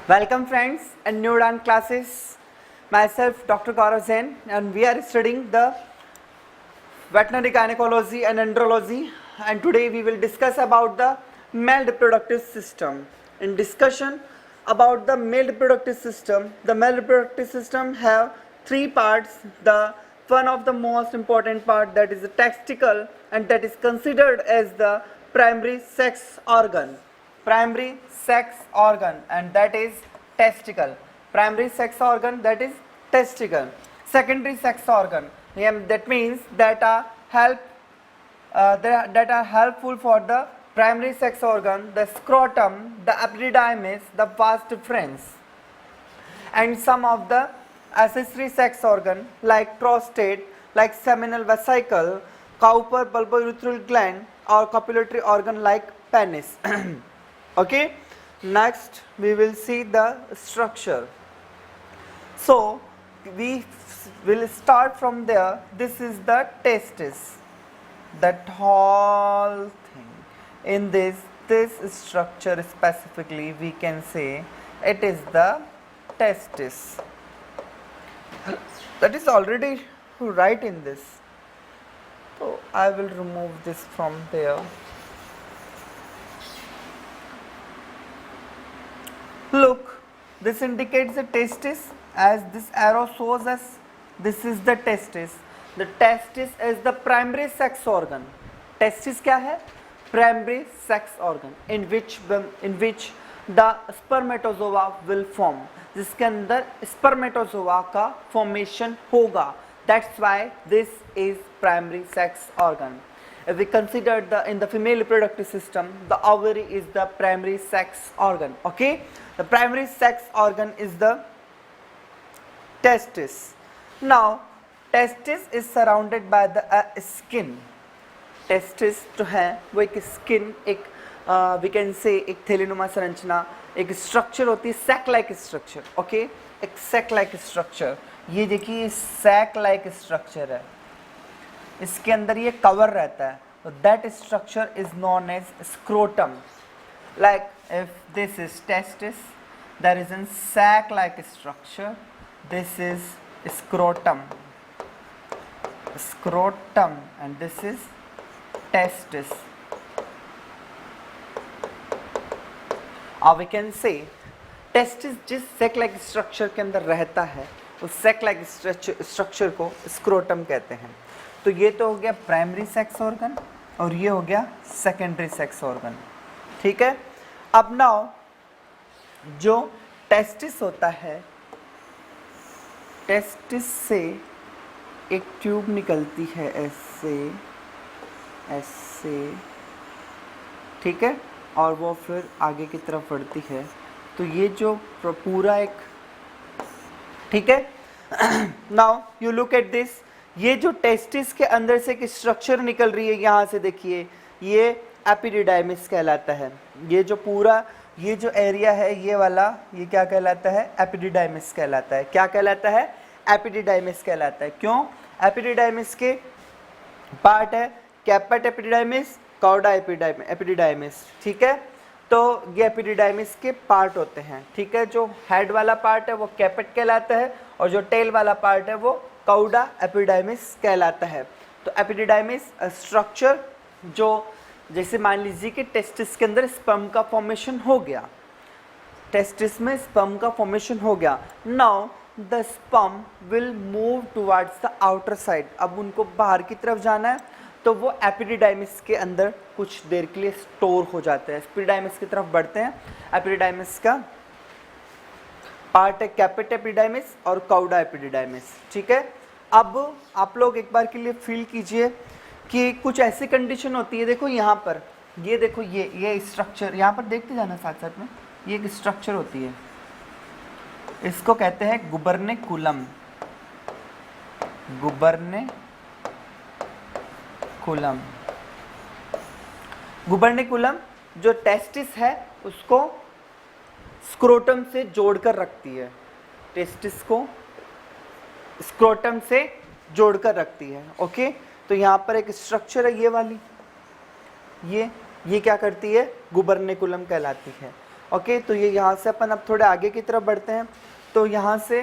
Welcome friends and new dance classes. Myself Dr. Gaurav Jain and we are studying the veterinary gynecology and andrology, and today we will discuss about the male reproductive system. In discussion about the male reproductive system, the male reproductive system have three parts. The one of the most important part, that is the testicle, and that is considered as the primary sex organ. Primary sex organ, and that is testicle. Primary sex organ, that is testicle. Secondary sex organ, that means that are helpful for the primary sex organ: the scrotum, the epididymis, the vas deferens. And some of the accessory sex organ like prostate, like seminal vesicle, Cowper bulbourethral gland, or copulatory organ like penis. Okay, next we will see the structure. So we will start from there. This is the testis, that whole thing. In this structure specifically, we can say it is the testis. That is already right in this. So I will remove this from there. Look, this indicates the testis, as this arrow shows us. This is the testis. The testis is the primary sex organ. Testis क्या है? Primary sex organ, in which the spermatozoa will form. जिसके अंदर spermatozoa का formation होगा. That's why this is primary sex organ. If we consider in the female reproductive system, the ovary is the primary sex organ. Okay, the primary sex organ is the testis. Now testis is surrounded by the skin. Testis जो है वो एक skin, एक we can say एक थैलीनुमा संरचना, एक structure होती है, sac like structure. Okay, एक sac like structure. ये देखिए sac like structure है, इसके अंदर ये कवर रहता है. तो that structure is known as scrotum. Like if this is testis, there is a sac like structure. This is scrotum, and this is testis. Or we can say testis जिस sac like structure के अंदर रहता है, उस sac like structure को scrotum कहते हैं. तो ये तो हो गया प्राइमरी सेक्स ऑर्गन और ये हो गया सेकेंडरी सेक्स ऑर्गन. ठीक है. अब नाउ जो टेस्टिस होता है, टेस्टिस से एक ट्यूब निकलती है ऐसे, ठीक है, और वो फिर आगे की तरफ बढ़ती है. तो ये जो पूरा एक, ठीक है. Now you look at this. ये जो टेस्टिस के अंदर से एक स्ट्रक्चर निकल रही है, यहाँ से देखिए, ये एपिडिडाइमिस कहलाता है. ये जो पूरा ये जो एरिया है, ये वाला, ये क्या कहलाता है? एपिडिडाइमिस कहलाता है. क्या कहलाता है? एपिडिडाइमिस कहलाता है. क्यों? एपिडिडाइमिस के पार्ट है कैपेट एपिडिडाइमिस, कॉर्डा एपिडिडाइमिस. ठीक है. तो ये एपिडिडाइमिस के पार्ट होते हैं. ठीक है. जो हेड वाला पार्ट है वो कैपेट कहलाता है, और जो टेल वाला पार्ट है वो कॉर्डा एपिडिडाइमिस कहलाता है. तो एपिडिडाइमिस स्ट्रक्चर, जो जैसे मान लीजिए कि टेस्टिस के अंदर स्पर्म का फॉर्मेशन हो गया, टेस्टिस में स्पर्म का फॉर्मेशन हो गया. Now the sperm will move towards the outer side. अब उनको बाहर की तरफ जाना है, तो वो एपिडिडाइमिस के अंदर कुछ देर के लिए स्टोर हो जाते हैं. एपिडिडाइमिस की तरफ बढ़ते हैं. एपिडिडाइमिस का पार्ट है कैपेट एपिडिडाइमिस और कॉर्डा एपिडिडाइमिस. ठीक है. अब आप लोग एक बार के लिए फील कीजिए कि कुछ ऐसी कंडीशन होती है. देखो यहाँ पर, ये देखो, ये स्ट्रक्चर यहाँ पर देखते जाना साथ साथ में. ये एक स्ट्रक्चर होती है, इसको कहते हैं गुबर्नेकुलम. गुबर्नेकुलम जो टेस्टिस है उसको स्क्रोटम से जोड़कर रखती है. टेस्टिस को स्क्रोटम से जोड़कर रखती है. ओके. तो यहाँ पर एक स्ट्रक्चर है, ये वाली, ये क्या करती है? गुबर्नेकुलम कहलाती है. ओके, तो ये यहाँ से अपन अब थोड़े आगे की तरफ बढ़ते हैं। तो यहाँ से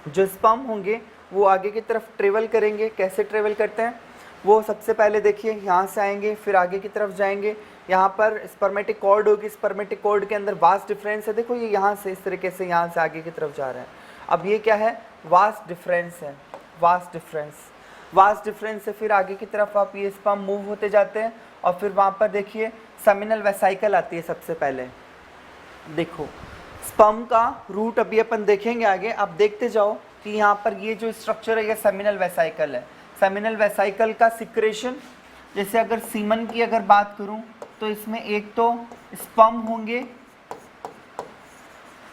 जो स्पर्म होंगे वो आगे की तरफ ट्रेवल करेंगे। कैसे ट्रेवल करते हैं वो सबसे पहले देखिए, यहाँ से आएंगे फिर आगे की तरफ जाएंगे। यहाँ पर स्पर्मेटिक कॉर्ड होगी, स्पर्मेटिक कॉर्ड के अंदर वास्ट डिफरेंस है। देखो ये यहाँ से इस तरीके से यहाँ से आगे की तरफ जा रहे हैं। अब ये क्या है, वास्ट डिफरेंस है, वास्ट डिफरेंस। वास्ट डिफरेंस से फिर आगे की तरफ आप ये स्पर्म मूव होते जाते हैं और फिर वहाँ पर देखिए सेमिनल वेसाइकल आती है। सबसे पहले देखो स्पर्म का रूट अभी अपन देखेंगे आगे, आप देखते जाओ कि यहाँ पर ये जो स्ट्रक्चर है ये सेमिनल वेसाइकल है। सेमिनल वेसाइकल का सिक्रेशन, जैसे अगर सीमन की अगर बात करूं तो इसमें एक तो स्पर्म होंगे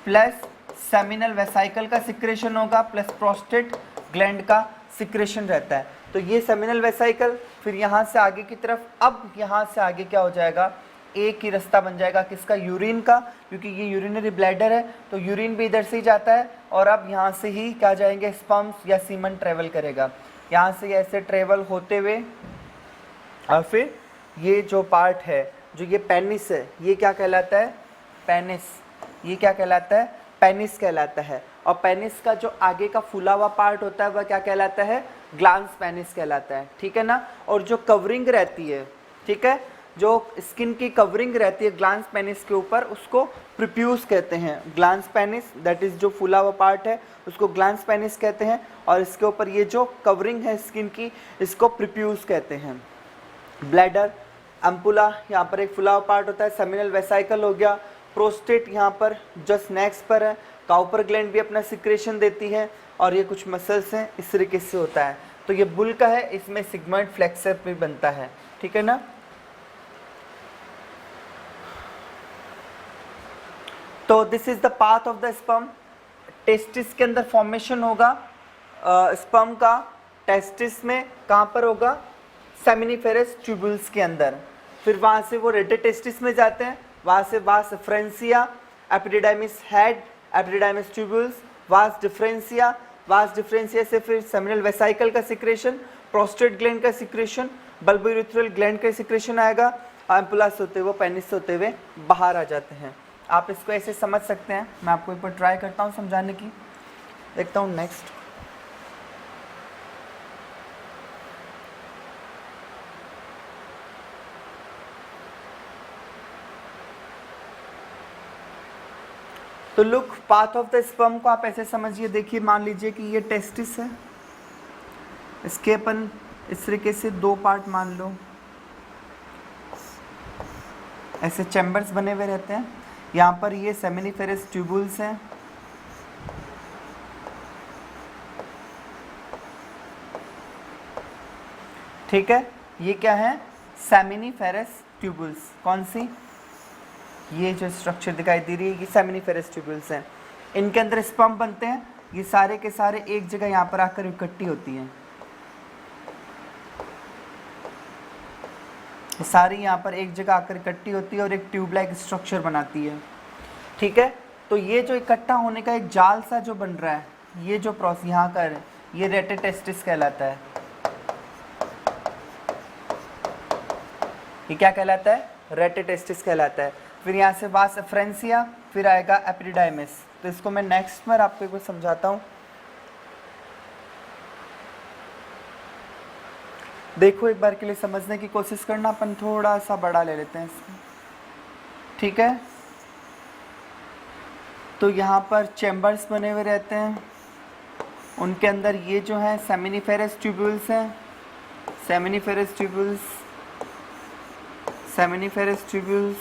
प्लस सेमिनल वेसाइकल का सिक्रेशन होगा प्लस प्रोस्टेट ग्लैंड का सिक्रेशन रहता है। तो ये सेमिनल वेसाइकल, फिर यहाँ से आगे की तरफ, अब यहाँ से आगे क्या हो जाएगा, एक ही रास्ता बन जाएगा किसका, यूरिन का, क्योंकि ये यूरिनरी ब्लैडर है तो यूरिन भी इधर से ही जाता है। और अब यहाँ से ही क्या जाएंगे, स्पर्म्स या सीमन ट्रेवल करेगा। यहाँ से ऐसे ट्रेवल होते हुए और फिर ये जो पार्ट है, जो ये पेनिस है, ये क्या कहलाता है, पेनिस। ये क्या कहलाता है, पेनिस कहलाता है। और पेनिस का जो आगे का फूला हुआ पार्ट होता है वह क्या कहलाता है, ग्लांस पेनिस कहलाता है, ठीक है ना। और जो कवरिंग रहती है, ठीक है, जो स्किन की कवरिंग रहती है ग्लांस पेनिस के ऊपर, उसको प्रिप्यूस कहते हैं। ग्लांस पेनिस दैट इज जो फूला हुआ पार्ट है उसको ग्लांस पेनिस कहते हैं। और इसके ऊपर ये जो कवरिंग है स्किन की, इसको प्रिप्यूस कहते हैं। ब्लैडर, एम्पुला, यहाँ पर एक फुला हुआ पार्ट होता है। सेमिनल वेसाइकल हो गया। प्रोस्टेट यहाँ पर जस्ट नेक्स्ट पर है। काउपर ग्लैंड भी अपना सिक्रेशन देती है। और ये कुछ मसल्स हैं, इस तरीके से होता है। तो ये बुल का है, इसमें सिग्मोइड फ्लेक्सर भी बनता है, ठीक है ना। तो this is the path of the sperm. Testis के अंदर फॉर्मेशन होगा स्पर्म का। टेस्टिस में कहाँ पर होगा, सेमिनिफेरस ट्यूबुल्स के अंदर। फिर वहाँ से वो रेटेटेस्टिस में जाते हैं, वहाँ से वास फ्रेंसिया, एपिडिडाइमिस हेड, एपिडिडाइमिस ट्यूबुल्स, वास डिफरेंसिया, वास डिफरेंसिया से फिर सेमिनल वेसाइकल का सिक्रेशन, प्रोस्टेट ग्लैंड का सिक्रेशन, बल्बोयूरेथ्रल ग्लैंड का सिक्रेशन आएगा। एम्पुला से होते हुए, पेनिस से होते हुए बाहर आ जाते हैं। आप इसको ऐसे समझ सकते हैं। मैं आपको एक बार ट्राई करता हूँ समझाने की, देखता हूँ नेक्स्ट। तो look, path of the sperm को आप ऐसे समझिए। देखिए मान लीजिए कि ये टेस्टिस है, इसके अपन इस तरीके से दो पार्ट मान लो, ऐसे चैम्बर्स बने हुए रहते हैं। यहाँ पर ये सेमिनिफेरस ट्यूबुल्स हैं, ठीक है। ये क्या है, सेमिनिफेरस ट्यूबुल्स। कौन सी, ये जो स्ट्रक्चर दिखाई दे रही है ये सेमिनिफेरस ट्यूबुल्स हैं। इनके अंदर स्पर्म बनते हैं। ये सारे के सारे एक जगह यहाँ पर आकर इकट्ठी होती हैं। सारी यहाँ पर एक जगह आकर इकट्ठी होती है और एक ट्यूब लाइक स्ट्रक्चर बनाती है, ठीक है। तो ये जो इकट्ठा होने का एक जाल सा जो बन रहा है, ये जो प्रोसेस यहाँ का है, ये रेटेटेस्टिस कहलाता है। ये क्या कहलाता है, रेटेटेस्टिस कहलाता है। फिर यहाँ से वास फ्रेंसिया, फिर आएगा एपिडिडाइमिस। तो इसको मैं नेक्स्ट में आपको एक बार समझाता हूँ। देखो एक बार के लिए समझने की कोशिश करना। अपन थोड़ा सा बड़ा ले लेते हैं इसको, ठीक है। तो यहाँ पर चैम्बर्स बने हुए रहते हैं, उनके अंदर ये जो है सेमिनिफेरस ट्यूबुल्स हैं। Seminiferous tubules, seminiferous tubules,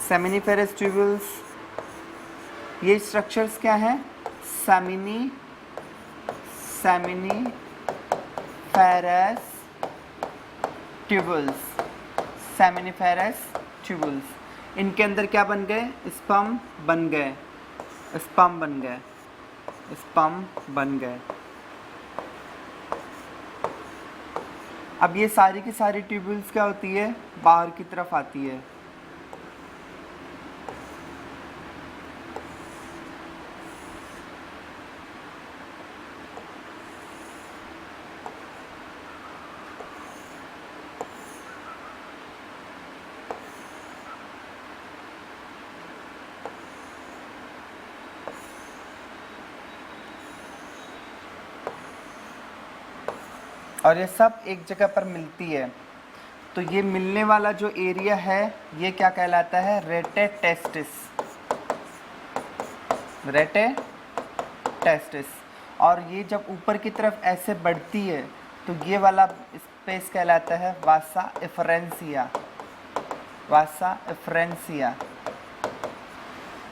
seminiferous tubules. ये स्ट्रक्चर्स क्या हैं, सेमिनिफेरस ट्यूबुल्स, सेमिनिफेरस ट्यूबुल्स। इनके अंदर क्या बन गए, स्पर्म बन गए, स्पर्म बन गए, स्पर्म बन गए। अब ये सारी की सारी ट्यूबुल्स क्या होती है, बाहर की तरफ आती है। और ये सब एक जगह पर मिलती है। तो ये मिलने वाला जो एरिया है ये क्या कहलाता है, रेटे टेस्टिस, रेटे टेस्टिस। और ये जब ऊपर की तरफ ऐसे बढ़ती है तो ये वाला स्पेस कहलाता है वासा एफरेंसिया, वासा एफरेंसिया।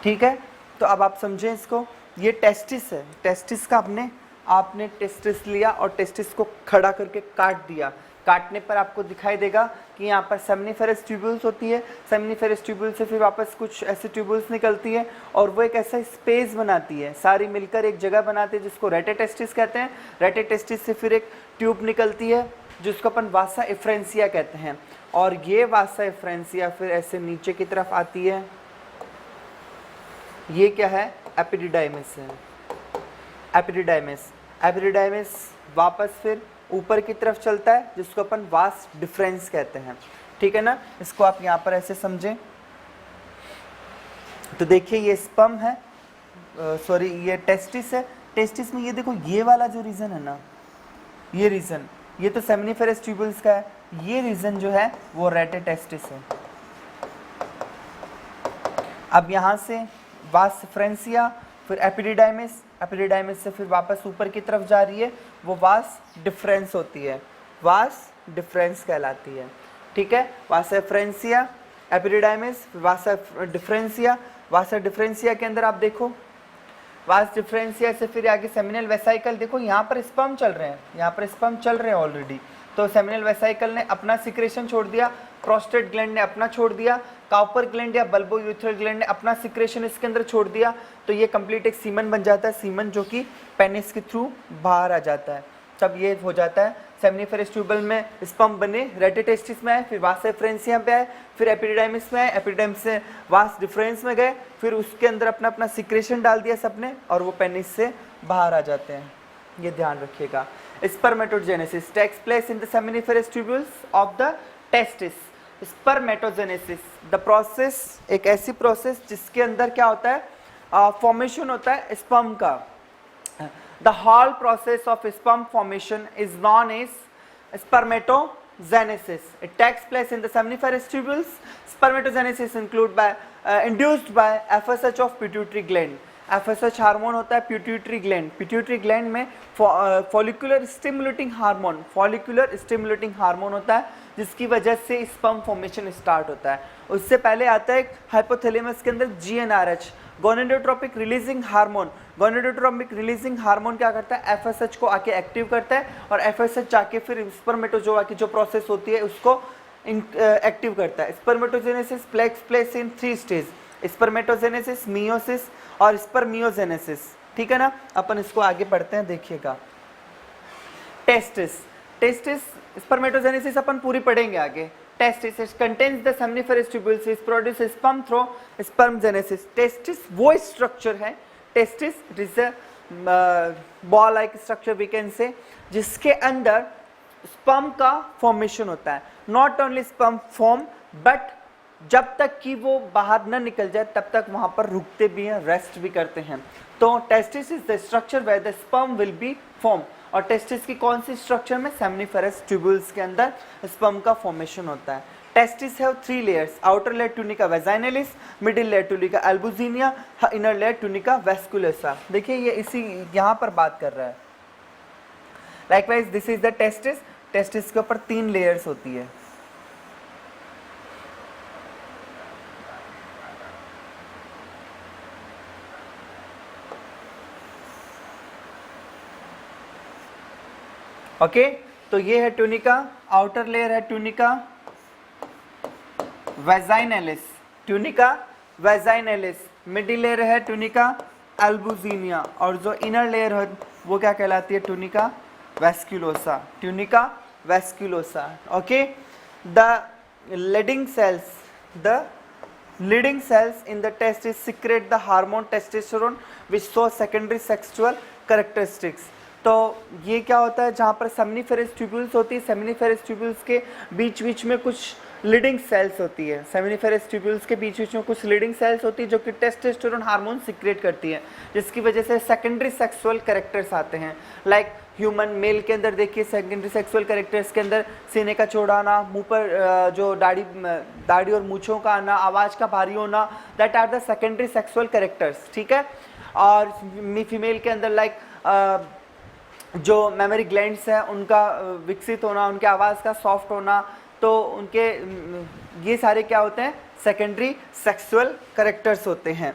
ठीक है, तो अब आप समझें इसको, ये टेस्टिस है, टेस्टिस का आपने टेस्टिस लिया और टेस्टिस को खड़ा करके काट दिया। काटने पर आपको दिखाई देगा कि यहाँ पर सेमनीफेरस ट्यूब्यूल्स होती है, सेमनीफेरस ट्यूब्यूल से फिर वापस कुछ ऐसे ट्यूब्यूल्स निकलती है और वो एक ऐसा स्पेस बनाती है, सारी मिलकर एक जगह बनाती है जिसको रेटे टेस्टिस कहते हैं। रेटे टेस्टिस से फिर एक ट्यूब निकलती है जिसको अपन वासा एफरेंसिया कहते हैं, और ये वासा एफरेंसिया फिर ऐसे नीचे की तरफ आती है। ये क्या है, एपिडिडाइमिस है, एपिडिडाइमिस। एपिडिडाइमिस वापस फिर ऊपर की तरफ चलता है जिसको अपन वास डिफरेंस कहते हैं। ठीक है ना, इसको आप यहाँ पर ऐसे समझें। तो देखिए ये स्पर्म है, सॉरी ये टेस्टिस है। टेस्टिस में ये देखो ये वाला जो रीजन है ना, ये रीजन, ये तो सेमनीफेरस ट्यूब्यूल्स का है, ये रीजन जो है वो रेटे टेस्टिस है। अब यहाँ से वास डिफरेंसिया, फिर एपिडिडाइमिस, एपिडिडाइमिस से फिर वापस ऊपर की तरफ जा रही है, वो वास डिफरेंस होती है, वास डिफरेंस कहलाती है। ठीक है, वास डिफरेंसिया, एपिडिडाइमिस, वास डिफरेंसिया। वास डिफरेंसिया के अंदर आप देखो, वास डिफरेंसिया से फिर आगे सेमिनल वेसाइकल, देखो यहाँ पर स्पर्म चल रहे हैं, यहाँ पर स्पर्म चल रहे हैं ऑलरेडी। तो सेमिनल वेसाइकल ने अपना सिक्रेशन छोड़ दिया, प्रोस्टेट ग्लैंड ने अपना छोड़ दिया, काउपर ग्लैंड या बल्बो यूथरल ग्लैंड ने अपना सिक्रेशन इसके अंदर छोड़ दिया। तो ये कंप्लीट एक सीमन बन जाता है, सीमन जो कि पेनिस के थ्रू बाहर आ जाता है। जब ये हो जाता है, सेमनीफेरस ट्यूबल में स्पर्म बने, रेटे टेस्टिस में आए, फिर वास डिफरेंसिया पे आए, फिर एपिडिडाइमिस में आए, एपिडिडाइमिस से वास डिफरेंस में गए, फिर उसके अंदर अपना अपना सिक्रेशन डाल दिया सबने, और वो पेनिस से बाहर आ जाते हैं। ये ध्यान रखिएगा। Spermatogenesis takes place in the seminiferous tubules of the testis. Spermatogenesis the process, एक ऐसी प्रोसेस जिसके अंदर क्या होता है, फॉर्मेशन होता है स्पर्म का। The whole process of sperm formation is known as spermatogenesis. It takes place in the seminiferous tubules. Spermatogenesis induced by FSH of pituitary gland. FSH hormone होता है पिट्यूटरी ग्लैंड। पिट्यूटरी ग्लैंड में follicular stimulating hormone, follicular stimulating hormone होता है जिसकी वजह से sperm formation start होता है। उससे पहले आता है हाइपोथैलेमस के अंदर GnRH, gonadotropic releasing hormone. Gonadotropic releasing hormone क्या करता है, FSH को आके एक्टिव करता है, और FSH जाके फिर स्पर्मेटोजोआ की जो प्रोसेस होती है उसको एक्टिव करता है। Spermatogenesis takes place in 3 stage, spermatogenesis, meiosis और स्पर्मियोजेनेसिस। ठीक है ना, अपन इसको आगे पढ़ते हैं, देखिएगा। टेस्टिस, टेस्टिस स्पर्मेटोजेनेसिस अपन पूरी पढ़ेंगे आगे। Testis contains the seminiferous tubules which produce sperm through spermgenesis. Testis वो structure है, testis it is a ball like structure we can say, जिसके अंदर sperm का formation होता है। Not only sperm form but जब तक कि वो बाहर न निकल जाए तब तक वहाँ पर रुकते भी हैं, रेस्ट भी करते हैं। तो testis is the structure where the sperm will be form. और टेस्टिस की कौन सी स्ट्रक्चर में, सेमनीफेरस ट्यूब्यूल्स के अंदर स्पर्म का फॉर्मेशन होता है। Testis have 3 layers, outer layer tunica vaginalis, middle layer tunica albuginea, inner layer tunica vasculosa. देखिए ये इसी यहाँ पर बात कर रहा है। Likewise this is the testis, testis के ऊपर 3 लेयर्स होती है। ओके तो ये है ट्यूनिका, आउटर लेयर है tunica vaginalis, tunica vaginalis, middle layer है ट्यूनिका एल्बुजिनिया, और जो इनर लेयर है वो क्या कहलाती है, tunica vasculosa, tunica vasculosa. Okay, the leading cells in the testis secrete the hormone testosterone which show secondary sexual characteristics. तो ये क्या होता है, जहाँ पर सेमनीफेरस ट्यूब्यूल्स होती है, सेमनीफेरस ट्यूब्यूल्स के बीच बीच में कुछ लीडिंग सेल्स होती है, सेमिनिफेरस ट्यूब्यूल्स के बीच में कुछ लीडिंग सेल्स होती है जो कि टेस्टोस्टेरोन हार्मोन सिक्रेट करती है, जिसकी वजह से सेकेंडरी सेक्सुअल कैरेक्टर्स आते हैं। लाइक ह्यूमन मेल के अंदर देखिए सेकेंडरी सेक्सुअल कैरेक्टर्स के अंदर सीने का चौड़ा आना, मुंह पर जो दाढ़ी और मूंछों का आना, आवाज़ का भारी होना, that are the secondary sexual characters, ठीक है। और फीमेल के अंदर लाइक जो मेमोरी ग्लैंड्स हैं उनका विकसित होना, उनके आवाज़ का सॉफ्ट होना, तो उनके ये सारे क्या होते हैं, सेकेंडरी सेक्सुअल कैरेक्टर्स होते हैं।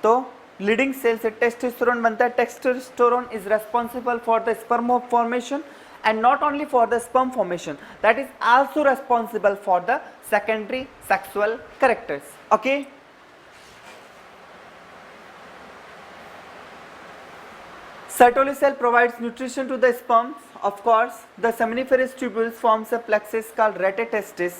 तो लीडिंग सेल से टेस्टोस्टेरोन बनता है। Testosterone is responsible for the sperm formation and not only for the sperm formation, that is also responsible for the secondary sexual characters. Okay, Sertoli cell provides nutrition to the sperms. Of course, the seminiferous tubules forms a plexus called retetestis.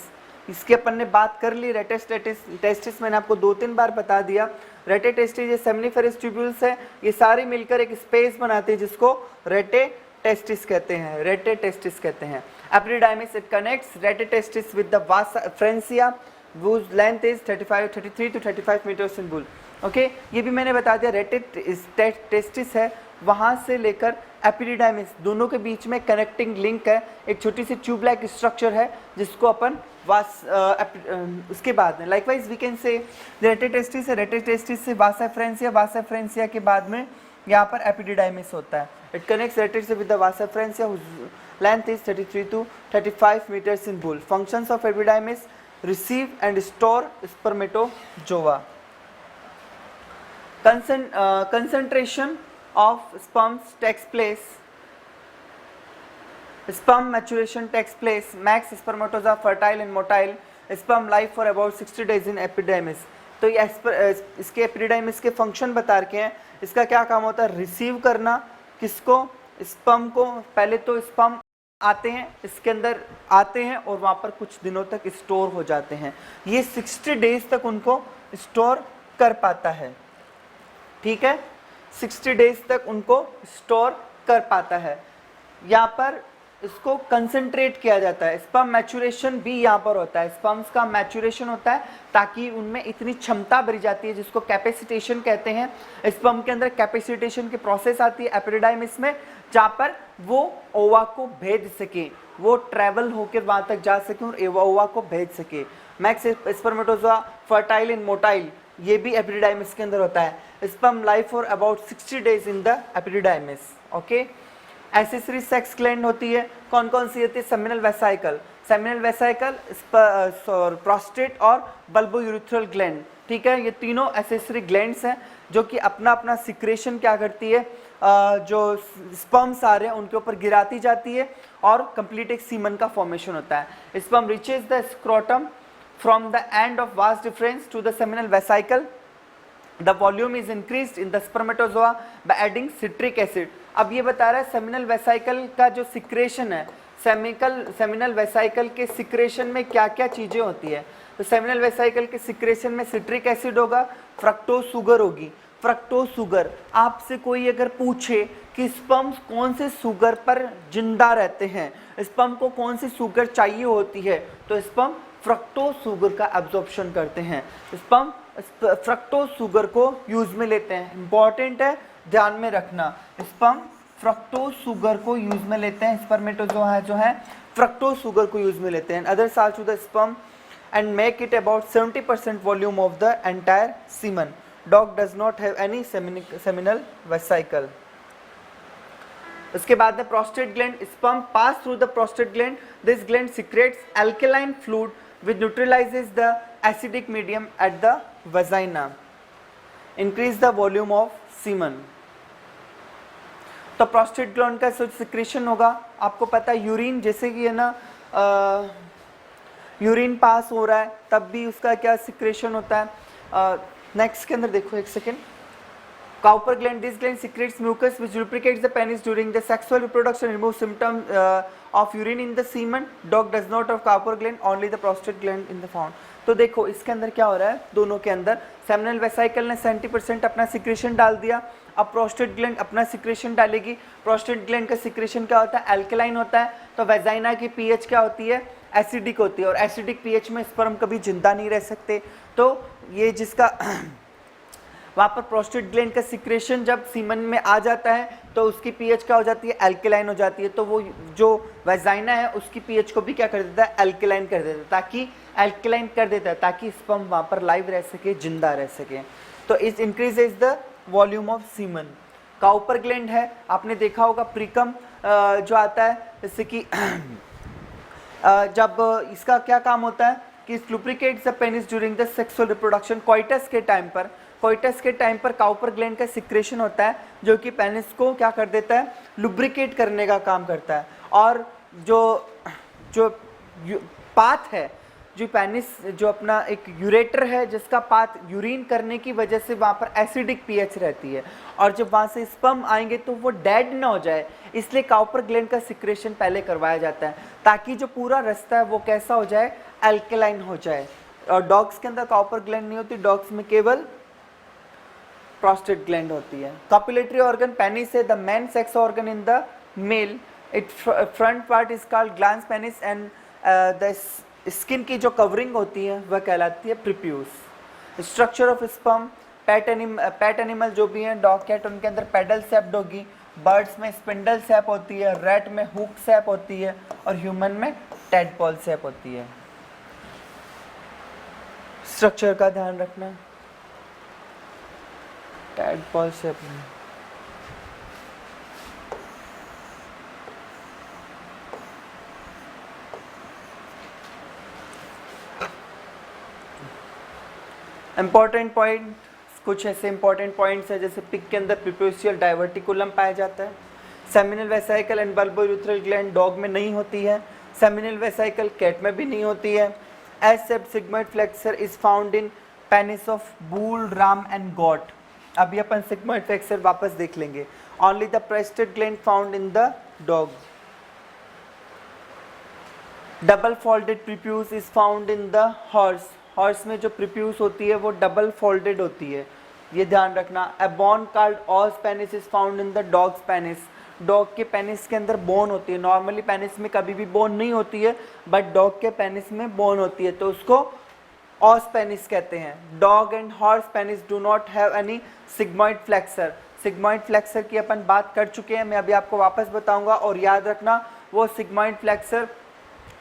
इसकी अपन ने बात कर ली। Rete testis मैंने आपको 2-3 बार बता दिया। Rete testis ये seminiferous tubules है, ये सारे मिलकर एक स्पेस बनाते हैं जिसको रेटेटेस्टिस कहते हैं, रेटेटेस्टिस कहते हैं। Epididymis it connects rete testis with the vas deferens whose length is 33 to 35 meters in bull. Okay, ये भी मैंने बता दिया। रेटेटेस्टिस है, वहाँ से लेकर एपिडिडाइमिस दोनों के बीच में कनेक्टिंग लिंक है, एक छोटी सी ट्यूब लाइक स्ट्रक्चर है जिसको अपन उसके बाद में लाइकवाइज वी कैन से रेटेटेस्टिस है, रेटेटेस्टिस से वासा फ्रेंसिया के बाद में यहाँ पर एपिडिडाइमिस होता है। It connects rete testis with the vasa deferentia whose length is 33 to 35 meters in bull. Functions of epididymis: receive and store spermatozoa. Concentration of sperms takes place. Sperm maturation takes place. Max spermatozoa fertile and motile. Sperm life for about 60 days in epididymis. तो ये इसके epididymis के function बता रखे हैं। इसका क्या काम होता है? रिसीव करना, किसको? स्पर्म को। पहले तो स्पर्म आते हैं, इसके अंदर आते हैं और वहाँ पर कुछ दिनों तक स्टोर हो जाते हैं। ये 60 डेज तक उनको स्टोर कर पाता है, ठीक है, 60 डेज तक उनको स्टोर कर पाता है। यहाँ पर इसको कंसंट्रेट किया जाता है। स्पर्म मैचुरेशन भी यहाँ पर होता है, स्पर्म्स का मैचुरेशन होता है ताकि उनमें इतनी क्षमता बढ़ जाती है जिसको कैपेसिटेशन कहते हैं। स्पर्म के अंदर कैपेसिटेशन की प्रोसेस आती है एपिडिडाइमिस में, जहाँ पर वो ओवा को भेज सके, वो ट्रैवल होकर वहाँ तक जा सके और ओवा को भेज सके। मैक्स स्पर्मेटोजोआ फर्टाइल इन मोटाइल, ये भी एपिडिडाइमिस के अंदर होता है। Sperm life for about 60 days in the epididymis. Okay, accessory sex gland होती है, कौन कौन सी होती है? सेमिनल वेसाइकल, प्रोस्टेट और बल्बोयूरेथ्रल ग्लैंड, ठीक है। ये तीनों एसेसरी ग्लैंड्स हैं जो कि अपना अपना सिक्रेशन क्या करती है, जो स्पर्म्स आ रहे हैं उनके ऊपर गिराती जाती है और कंप्लीट एक सीमन का फॉर्मेशन होता है। Sperm reaches the scrotum from the end of vas deferens to the seminal vesicle. The volume is increased in the spermatozoa by adding citric acid. अब ये बता रहा है सेमिनल वेसाइकल का जो सिक्रेशन है, सेमिनल वेसाइकल के सिक्रेशन में क्या क्या चीज़ें होती है। तो सेमिनल वेसाइकल के सिक्रेशन में सिट्रिक एसिड होगा, फ्रक्टोज शुगर होगी। फ्रक्टोज शुगर, आपसे कोई अगर पूछे कि स्पर्म्स कौन से शुगर पर जिंदा रहते हैं, स्पर्म को कौन सी शुगर चाहिए होती है, तो स्पर्म फ्रक्टोज शुगर का एब्जॉर्प्शन करते हैं। स्पर्म फ्रक्टोज शुगर को यूज में लेते हैं, इंपॉर्टेंट है, ध्यान में रखना। स्पर्म फ्रक्टोज शुगर को यूज में लेते हैं, स्पर्मेटोजोआ जो है फ्रक्टोज शुगर को यूज में लेते हैं। Other salt to the sperm and make it about 70% volume of the entire semen. Dog does not have any seminal vesicle. उसके बाद में prostate gland, sperm pass through the prostate gland. This gland secretes alkaline fluid which neutralizes the acidic medium at the vagina, increase the volume of semen. तो prostate gland का secretion होगा, आपको पता है urine, जैसे कि है ना यूरिन पास हो रहा है तब भी उसका क्या सिक्रेशन होता है। नेक्स्ट के अंदर देखो एक second, Cowper gland, this gland secretes mucus which lubricates the penis during the sexual reproduction, removes symptoms of urine in the semen. Dog does not have Cowper gland, only the prostate gland in the found. तो देखो इसके अंदर क्या हो रहा है, दोनों के अंदर सेमिनल वेसाइकल ने 70% अपना सिक्रेशन डाल दिया, अब प्रोस्टेट ग्लैंड अपना सिक्रेशन डालेगी। प्रोस्टेट ग्लैंड का सिक्रेशन क्या होता है? अल्कलाइन होता है। तो वेजाइना की पीएच क्या होती है? एसिडिक होती है, और एसिडिक पीएच में स्पर्म कभी जिंदा नहीं रह सकते। तो ये जिसका वहाँ पर प्रोस्टेट ग्लैंड का सिक्रेशन जब सीमन में आ जाता है तो उसकी पीएच क्या हो जाती है, एल्केलाइन हो जाती है। तो वो जो वेजाइना है उसकी पीएच को भी क्या कर देता है, एल्केलाइन कर देता है, ताकि एल्केलाइन कर देता है ताकि स्पर्म वहाँ पर लाइव रह सके, जिंदा रह सके। तो इस increases the volume of semen. Cowper gland है, आपने देखा होगा प्रीकम जो आता है, जैसे कि जब इसका क्या काम होता है कि lubricates the penis during the sexual reproduction. Coitus के टाइम पर काउपर ग्लैंड का सिक्रेशन होता है जो कि पेनिस को क्या कर देता है, लुब्रिकेट करने का काम करता है। और जो पाथ है, जो पेनिस जो अपना एक यूरेटर है जिसका पाथ यूरिन करने की वजह से वहाँ पर एसिडिक पीएच रहती है, और जब वहाँ से स्पर्म आएंगे तो वो डेड ना हो जाए, इसलिए काउपर ग्लैंड का सिक्रेशन पहले करवाया जाता है ताकि जो पूरा रास्ता है वो कैसा हो जाए, एल्केलाइन हो जाए। और डॉग्स के अंदर काउपर ग्लैंड नहीं होती, डॉग्स में केवल प्रोस्टेट ग्लैंड होती है। कॉपुलेटरी ऑर्गन, पेनिस है the main sex organ in the male. It front part is called glans penis and the skin की जो कवरिंग होती है वह कहलाती है prepuce. Structure of sperm, pet animal जो भी हैं, डॉग कैट, उनके अंदर पेडल सेप्ड होगी, बर्ड्स में स्पिंडल सेप होती है, रैट में हुक सेप होती है, और ह्यूमन में टेडपॉल सेप होती है। स्ट्रक्चर का ध्यान रखना, टेडपॉल सेप में इंपॉर्टेंट पॉइंट, कुछ ऐसे इंपॉर्टेंट पॉइंट्स है जैसे पिग के अंदर प्रीप्यूशियल डाइवर्टिकुलम पाया जाता है। Seminal vesicle and bulbourethral gland dog में नहीं होती है। सेमिनल वेसाइकल कैट में भी नहीं होती है। Accept sigmoid flexor is found in penis of bull, Ram and got. अभी अपन सिग्मोइड फ्लेक्सर वापस देख लेंगे। Only the prostate gland found in the dog. Double folded prepuce is found in the horse. Horse में जो प्रीप्यूस होती है वो double folded होती है, ये ध्यान रखना। A bone called os penis is found in the dog's penis. Dog के पेनिस के अंदर बोन होती है। नॉर्मली पेनिस में कभी भी बोन नहीं होती है, बट डॉग के पेनिस में बोन होती है, तो उसको ऑस पेनिस कहते हैं। Dog and horse penis do not have any sigmoid flexor. Sigmoid flexor की अपन बात कर चुके हैं, मैं अभी आपको वापस बताऊंगा। और याद रखना वो सिग्मोइड फ्लेक्सर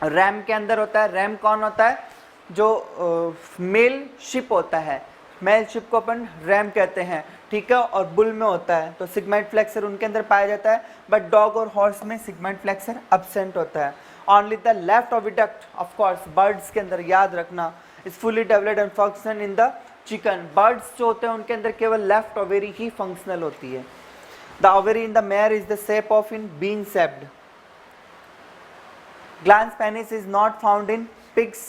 रैम के अंदर होता है। रैम कौन होता है, जो मेल शिप होता है, मेल शिप को अपन रैम कहते हैं, ठीक है, और बुल में होता है, तो सिग्मोइड फ्लेक्सर उनके अंदर पाया जाता है। बट डॉग और हॉर्स में सिग्मोइड फ्लेक्सर एब्सेंट होता है। Only the left oviduct, of course birds के अंदर याद रखना, is fully developed and function in the chicken. Birds जो होते हैं उनके अंदर केवल लेफ्ट ओवेरी ही फंक्शनल होती है। The ovary in the mare is the shape of in bean shaped. Glans penis is not found in pigs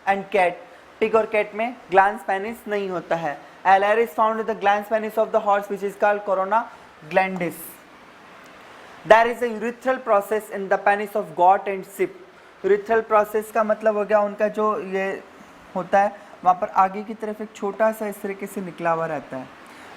and cat. Pig और cat में ग्लैंस पेनिस नहीं होता है। Alar is found in the glans penis of the horse which is called corona glandis. There is a urethral process in the penis of goat and sheep. Urethral process का मतलब हो गया उनका जो ये होता है, वहाँ पर आगे की तरफ एक छोटा सा इस तरीके से निकला हुआ रहता है।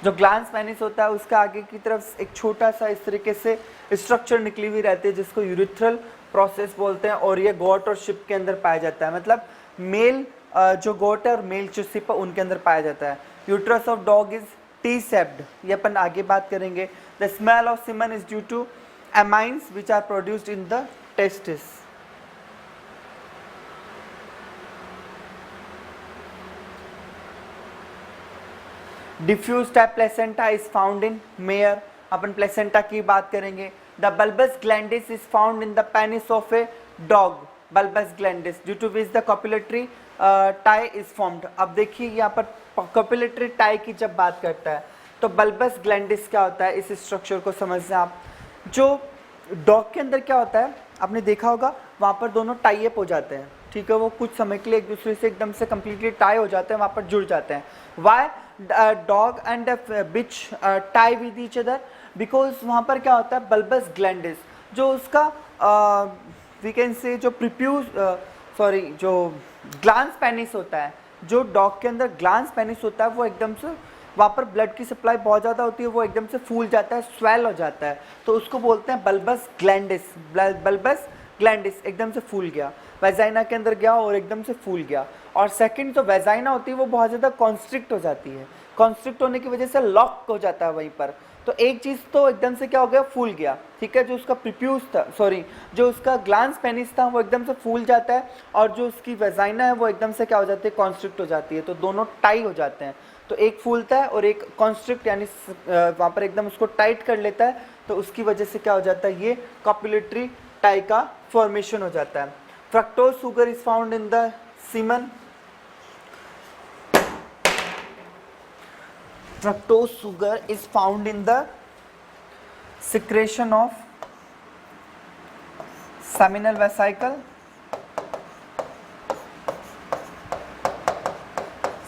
जो ग्लैंस पेनिस होता है उसका आगे की तरफ एक छोटा सा इस तरीके से स्ट्रक्चर निकली हुई रहती है जिसको यूरिथ्रल प्रोसेस बोलते हैं, और ये गोट और शिप के अंदर पाया जाता है। मतलब मेल जो गोट है और मेल जो शिप है उनके अंदर पाया जाता है। Uterus of dog is T shaped, ये अपन आगे बात करेंगे। The smell of semen is due to amines which are produced in the testis. Diffuse type placenta is found in mare. अपन प्लेसेंटा की बात करेंगे। The bulbus glandis is found in the penis of a dog. Bulbus glandis due to which the copulatory tie is formed. अब देखिए यहाँ पर copulatory tie की जब बात करता है तो बल्बस ग्लैंडिस क्या होता है, इस स्ट्रक्चर को समझते हैं आप। जो डॉग के अंदर क्या होता है, आपने देखा होगा वहाँ पर दोनों टाई अप हो जाते हैं, ठीक है, वो कुछ समय के लिए एक दूसरे से एकदम से कम्प्लीटली टाई हो जाते हैं, वहाँ पर जुड़ जाते हैं। Why dog and bitch tie with each other, because वहाँ पर क्या होता है, बल्बस ग्लैंडिस जो उसका वी कैन से जो जो ग्लैंस पेनिस होता है, जो डॉग के अंदर ग्लैंस पेनिस होता है वो एकदम से वहाँ पर ब्लड की सप्लाई बहुत ज़्यादा होती है, वो एकदम से फूल जाता है, स्वेल हो जाता है, तो उसको बोलते हैं बल्बस ग्लैंडिस, बल्बस ग्लैंडिस एकदम से फूल गया, वेजाइना के अंदर गया और एकदम से फूल गया। और सेकंड जो वेजाइना होती है वो बहुत ज़्यादा कॉन्स्ट्रिक्ट हो जाती है, कॉन्स्ट्रिक्ट होने की वजह से लॉक हो जाता है वहीं पर। तो एक चीज़ तो एकदम से क्या हो गया, फूल गया, ठीक है। जो उसका प्रिप्यूस था, सॉरी जो उसका ग्लांस पेनिस था वो एकदम से फूल जाता है, और जो उसकी वेजाइना है वो एकदम से क्या हो जाती है, कॉन्स्ट्रिक्ट हो जाती है। तो दोनों टाई हो जाते हैं, तो एक फूलता है और एक कॉन्स्ट्रिक्ट यानी वहाँ पर एकदम उसको टाइट कर लेता है, तो उसकी वजह से क्या हो जाता है, ये कॉपुलेटरी टाई का फॉर्मेशन हो जाता है। Fructose sugar is found in the semen. Fructose sugar is found in the secretion of seminal vesicle,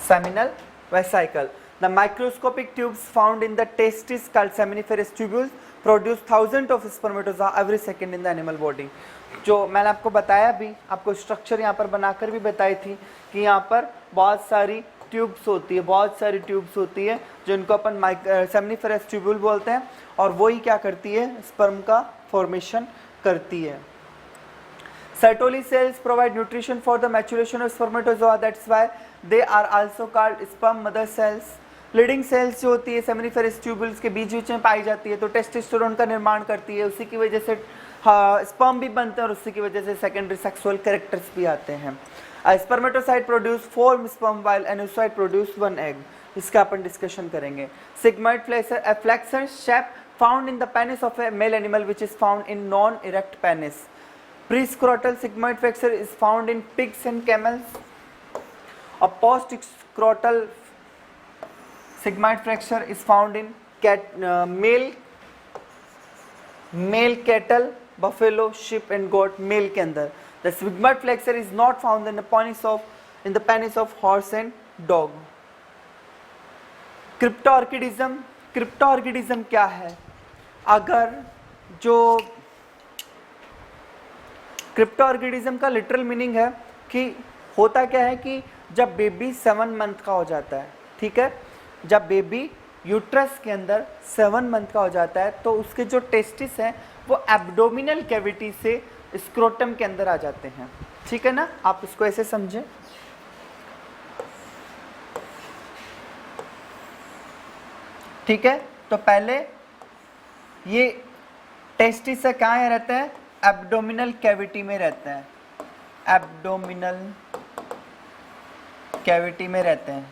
seminal vesicle. The microscopic tubes found in the testis called seminiferous tubules produce thousands of spermatozoa every second in the animal body. जो मैंने आपको बताया भी, आपको structure यहाँ पर बनाकर भी बताई थी कि यहाँ पर बहुत सारी ट्यूब्स होती है, बहुत सारी ट्यूब्स होती है जिनको अपन सेमिनिफेरस ट्यूब्यूल बोलते हैं, और वही क्या करती है, स्पर्म का फॉर्मेशन करती है। Sertoli cells provide nutrition for the maturation of spermatozoa, that's why they are also called sperm mother cells. Leading cells जो होती है सेमिनिफेरस ट्यूब्यूल्स के बीच बीच में पाई जाती है, तो टेस्टोस्टेरोन का निर्माण करती है, उसी की वजह से स्पर्म भी बनते हैं और उसी की वजह से सेकेंडरी सेक्सुअल कैरेक्टर्स भी आते हैं। Spermatocyte produce 4 sperm while oocyte produce 1 egg, इसका अपन डिस्कशन करेंगे। Sigmoid flexure shape found in the penis of a male animal which is found in non erect penis. Prescrotal sigmoid flexure is found in pigs and camels. A postscrotal sigmoid flexure is found in male cattle, buffalo, sheep and goat, male के अंदर। The sigmoid flexure is not found in the penis of horse and dog. Cryptorchidism क्या है? अगर जो क्रिप्टोऑर्किडिज्म का literal meaning है कि होता क्या है कि जब बेबी 7 मंथ का हो जाता है, ठीक है, जब बेबी यूट्रस के अंदर 7 मंथ का हो जाता है तो उसके जो टेस्टिस हैं वो एब्डोमिनल कैविटी से स्क्रोटम के अंदर आ जाते हैं, ठीक है ना। आप इसको ऐसे समझें, ठीक है। तो पहले ये टेस्टिस से कहाँ रहते हैं, एब्डोमिनल कैविटी में रहते हैं, एब्डोमिनल कैविटी में रहते हैं।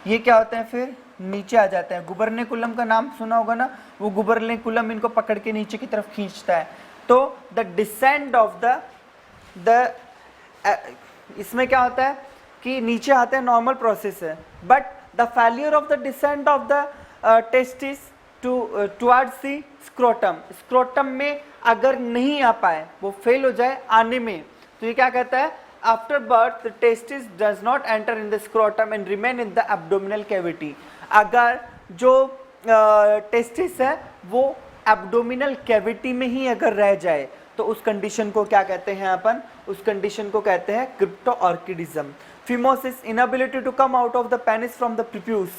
ये क्या होते हैं, फिर नीचे आ जाते हैं। गुबर्नेकुलम का नाम सुना होगा ना, वो गुबर्नेकुलम इनको पकड़ के नीचे की तरफ खींचता है। तो द डिसेंट ऑफ द इसमें क्या होता है कि नीचे आते हैं, नॉर्मल प्रोसेस है, but the failure of the descent of the testis towards the scrotum, scrotum में अगर नहीं आ पाए, वो फेल हो जाए आने में, तो ये क्या कहता है, after birth the testis does not enter in the scrotum and remain in the abdominal cavity. अगर जो टेस्टिस है वो एब्डोमिनल कैविटी में ही अगर रह जाए तो उस कंडीशन को क्या कहते हैं अपन, उस कंडीशन को कहते हैं cryptorchidism. Phimosis, inability to come out of the penis from the prepuce.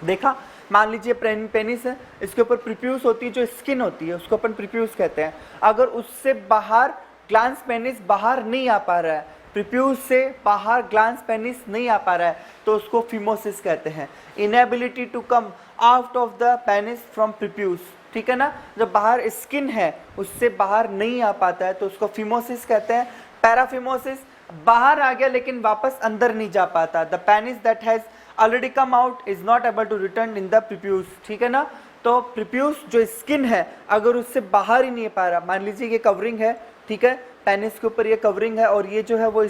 देखा, मान लीजिए पेनिस है, इसके ऊपर प्रिप्यूस होती है, जो स्किन होती है उसको अपन प्रिप्यूस कहते हैं। अगर उससे बाहर ग्लांस पेनिस बाहर नहीं आ पा रहा है, प्रिप्यूस से बाहर ग्लांस पेनिस नहीं आ पा रहा है, तो उसको फिमोसिस कहते हैं। Inability to come out of the penis from prepuce, ठीक है ना, जब बाहर स्किन है उससे बाहर नहीं आ पाता है तो उसको फिमोसिस कहते हैं। पैराफिमोसिस, बाहर आ गया लेकिन वापस अंदर नहीं जा पाता। The penis that has already come out is not able to return in the prepuce, ठीक है ना। तो प्रिप्यूस जो स्किन है अगर उससे बाहर ही नहीं पा रहा, मान लीजिए ये कवरिंग है, ठीक है, पेनिस के ऊपर ये कवरिंग है और ये जो है वो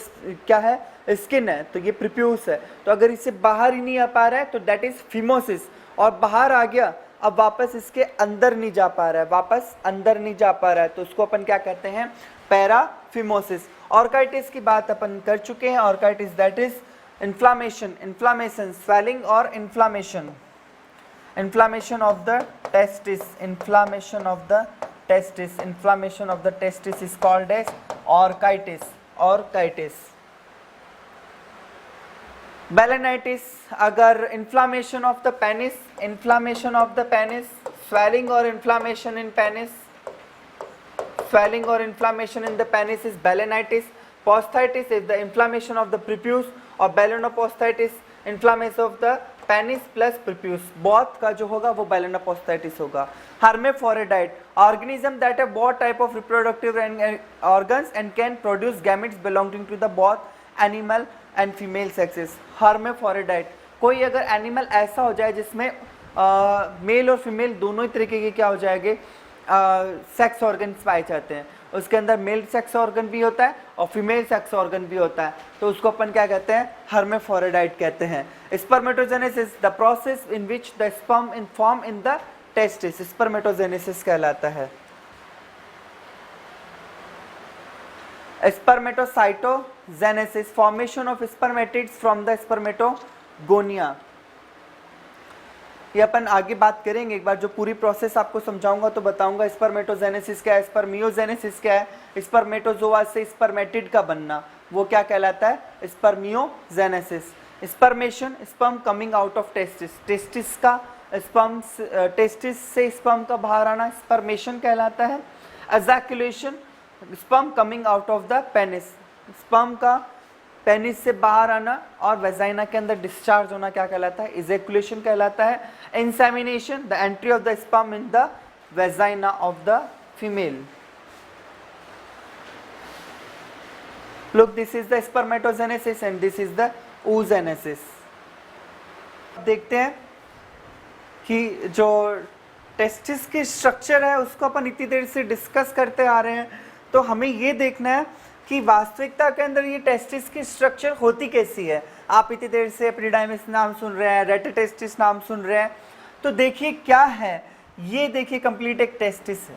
क्या है, स्किन है, तो ये प्रिप्यूस है। तो अगर इससे बाहर ही नहीं आ पा रहा है तो दैट इज फिमोसिस। और बाहर आ गया, अब वापस इसके अंदर नहीं जा पा रहा है, वापस अंदर नहीं जा पा रहा है, तो उसको अपन क्या कहते हैं, पैराफिमोसिस। ऑर्काइटिस की बात अपन कर चुके हैं। Orchitis that is inflammation, swelling और inflammation of the testis, inflammation of the testis is called as orchitis. Balanitis, अगर inflammation of the penis, swelling or inflammation in penis, swelling or inflammation in the penis is balanitis. Prostatitis is the inflammation of the prepuce, और ballonoprostatitis inflammation of the penis plus prepuce. both का जो होगा वो ballonoprostatitis होगा. Hermaphrodite, organism that have both type of reproductive organs and can produce gametes belonging to the both animal and female sexes. Hermaphrodite, कोई अगर animal ऐसा हो जाए जिसमें मेल और फीमेल दोनों ही तरीके के क्या हो जाएंगे, सेक्स ऑर्गन्स पाए जाते हैं. उसके अंदर मेल सेक्स ऑर्गन भी होता है और फीमेल सेक्स ऑर्गन भी होता है, तो उसको अपन क्या कहते हैं, हर्मेफोरोडाइट कहते हैं. Spermatogenesis, the process in which the sperm in form in the testis, spermatogenesis कहलाता है. Spermatocytogenesis, formation of spermatids from the spermatogonia. ये अपन आगे बात करेंगे, एक बार जो पूरी प्रोसेस आपको समझाऊंगा तो बताऊंगा स्पर्मेटोजेनेसिस क्या है, स्पर्मियोजेनेसिस क्या है, स्पर्मेटोजोआ से स्पर्मेटिड का बनना वो क्या कहलाता है, spermiogenesis. Spermiation, sperm coming out of testis, testis का स्पर्म, टेस्टिस से स्पर्म का बाहर आना स्पर्मेशन कहलाता है. Ejaculation, sperm coming out of the penis, sperm का पेनिस से बाहर आना और वेजाइना के अंदर डिस्चार्ज होना क्या कहलाता है, इजैकुलेशन कहलाता है. Insemination, the entry of the sperm in the vagina of the female. Look, this is the spermatogenesis and this is the oogenesis. देखते हैं कि जो टेस्टिस की स्ट्रक्चर है उसको अपन इतनी देर से डिस्कस करते आ रहे हैं, तो हमें ये देखना है कि वास्तविकता के अंदर ये टेस्टिस की स्ट्रक्चर होती कैसी है. आप इतनी देर से एपिडिडाइमिस नाम सुन रहे हैं, रेटिटेस्टिस नाम सुन रहे हैं, तो देखिए क्या है, ये देखिए कंप्लीट एक टेस्टिस है.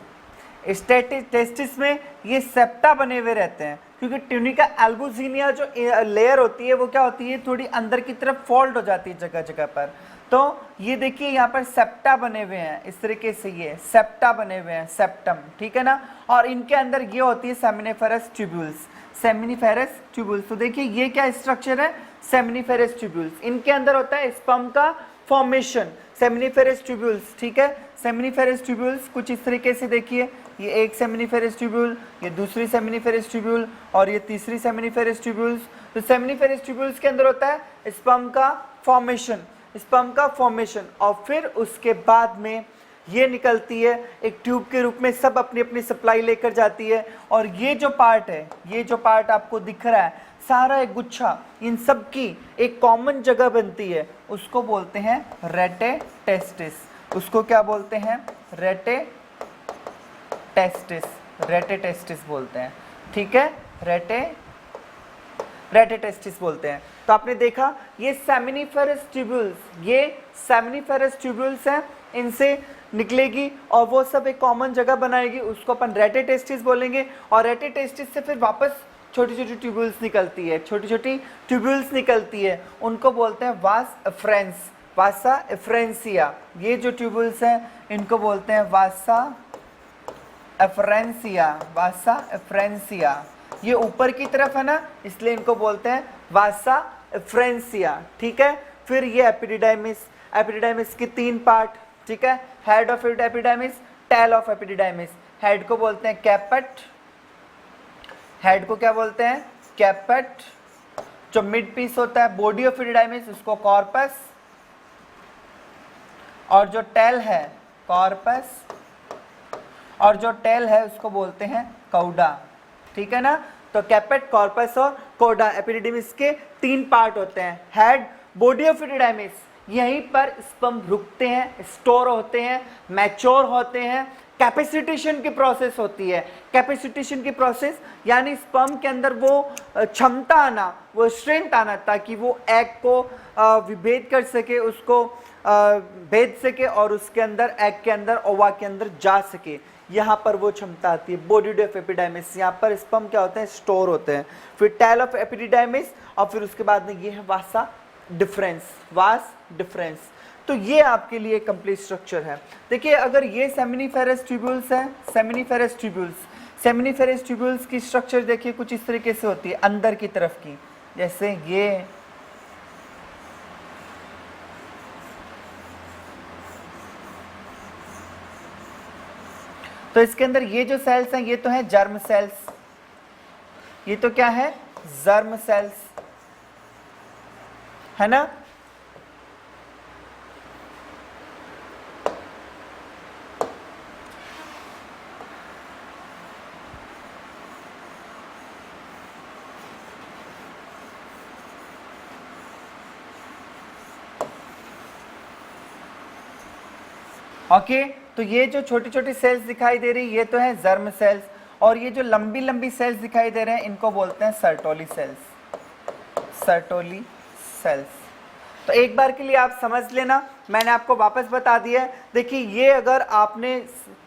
इस टेस्टिस में ये सेप्टा बने हुए रहते हैं, क्योंकि ट्यूनिका एल्बुजिनिया जो लेयर होती है वो क्या होती है, थोड़ी अंदर की तरफ फोल्ड हो जाती है जगह जगह पर. तो ये देखिए यहाँ पर सेप्टा बने हुए हैं, इस तरीके से ये सेप्टा बने हुए हैं, सेप्टम, ठीक है ना. और इनके अंदर ये होती है सेमिनिफेरस ट्यूब्यूल्स, सेमिनिफेरस ट्यूब्यूल्स. तो देखिए ये क्या स्ट्रक्चर है, सेमिनिफेरस ट्यूब्यूल्स. इनके अंदर होता है स्पर्म का फॉर्मेशन, सेमिनिफेरस ट्यूब्यूल्स, ठीक है. सेमिनिफेरस ट्यूब्यूल्स कुछ इस तरीके से देखिए, ये एक सेमिनिफेरस ट्यूब्यूल, ये दूसरी सेमिनिफेरस ट्यूब्यूल और ये तीसरी सेमिनिफेरस ट्यूब्यूल्स. तो सेमिनिफेरस ट्यूब्यूल्स के अंदर होता है स्पर्म का फॉर्मेशन, स्पर्म का फॉर्मेशन, और फिर उसके बाद में ये निकलती है एक ट्यूब के रूप में, सब अपनी अपनी सप्लाई लेकर जाती है. और ये जो पार्ट है, ये जो पार्ट आपको दिख रहा है, सारा एक गुच्छा, इन सब की एक कॉमन जगह बनती है, उसको बोलते हैं रेटेटेस्टिस. उसको क्या बोलते हैं, रेटेटेस्टिस, रेटेटेस्टिस बोलते हैं, ठीक है, रेटेटेस्टिस बोलते हैं. तो आपने देखा ये सेमिनिफेरस ट्यूब्यूल्स, ये सेमिनिफेरस ट्यूब्यूल्स हैं, इनसे निकलेगी और वो सब एक कॉमन जगह बनाएगी, उसको अपन रेटेटेस्टिस बोलेंगे. और रेटेटेस्टिस से फिर वापस छोटी छोटी ट्यूब्यूल्स निकलती है, छोटी छोटी ट्यूब्यूल्स निकलती है, उनको बोलते हैं वास एफ्रेंस, वासा एफ्रेंसिया. ये जो ट्यूब्यूल्स हैं इनको बोलते हैं वासा एफ्रेंसिया, वासा एफ्रेंसिया. ये ऊपर की तरफ है ना, इसलिए इनको बोलते हैं वासा एफ्रेंसिया, ठीक है. फिर ये एपिडिडाइमिस, एपिडिडाइमिस की तीन पार्ट, ठीक है. Head of epididymis, tail of epididymis. Head को बोलते हैं कैपेट, हेड को क्या बोलते हैं, कैपेट. जो मिड पीस होता है बॉडी ऑफ एपिडिडाइमिस उसको कॉर्पस, और जो टेल है कॉर्पस, और जो टेल है उसको बोलते हैं कौडा, ठीक है ना. तो कैपेट, कॉर्पस और कोडा एपिडिडाइमिस के तीन पार्ट होते हैं. हेड, बॉडी ऑफ एपिडिडाइमिस, यहीं पर स्पर्म रुकते हैं, स्टोर होते हैं, मैच्योर होते हैं. कैपेसिटेशन की प्रोसेस होती है, कैपेसिटेशन की प्रोसेस यानी स्पर्म के अंदर वो क्षमता आना, वो स्ट्रेंथ आना, ताकि वो एग को विभेद कर सके, उसको भेद सके और उसके अंदर एग के अंदर ओवा के अंदर जा सके. यहाँ पर वो क्षमता आती है. बॉडी ऑफ एपिडिडाइमिस, यहाँ पर स्पर्म क्या होते हैं, स्टोर होते हैं. फिर टेल ऑफ एपिडिडाइमिस, और फिर उसके बाद में ये है वासा डिफरेंस, वास डिफरेंस. तो ये आपके लिए कंप्लीट स्ट्रक्चर है. देखिए अगर ये सेमिनिफेरस ट्यूब्यूल्स हैं, सेमिनिफेरस ट्यूब्यूल्स, सेमिनिफेरस ट्यूब्यूल्स की स्ट्रक्चर देखिए कुछ इस तरीके से होती है अंदर की तरफ की, जैसे ये, तो इसके अंदर ये जो सेल्स हैं ये तो है जर्म सेल्स, ये तो क्या है जर्म सेल्स, है ना। ओके तो ये जो छोटी छोटी सेल्स दिखाई दे रही ये तो है जर्म सेल्स, और ये जो लंबी लंबी सेल्स दिखाई दे रहे हैं इनको बोलते हैं सर्टोली सेल्स, सर्टोली सेल्स। तो एक बार के लिए आप समझ लेना, मैंने आपको वापस बता दिया है। देखिए ये अगर आपने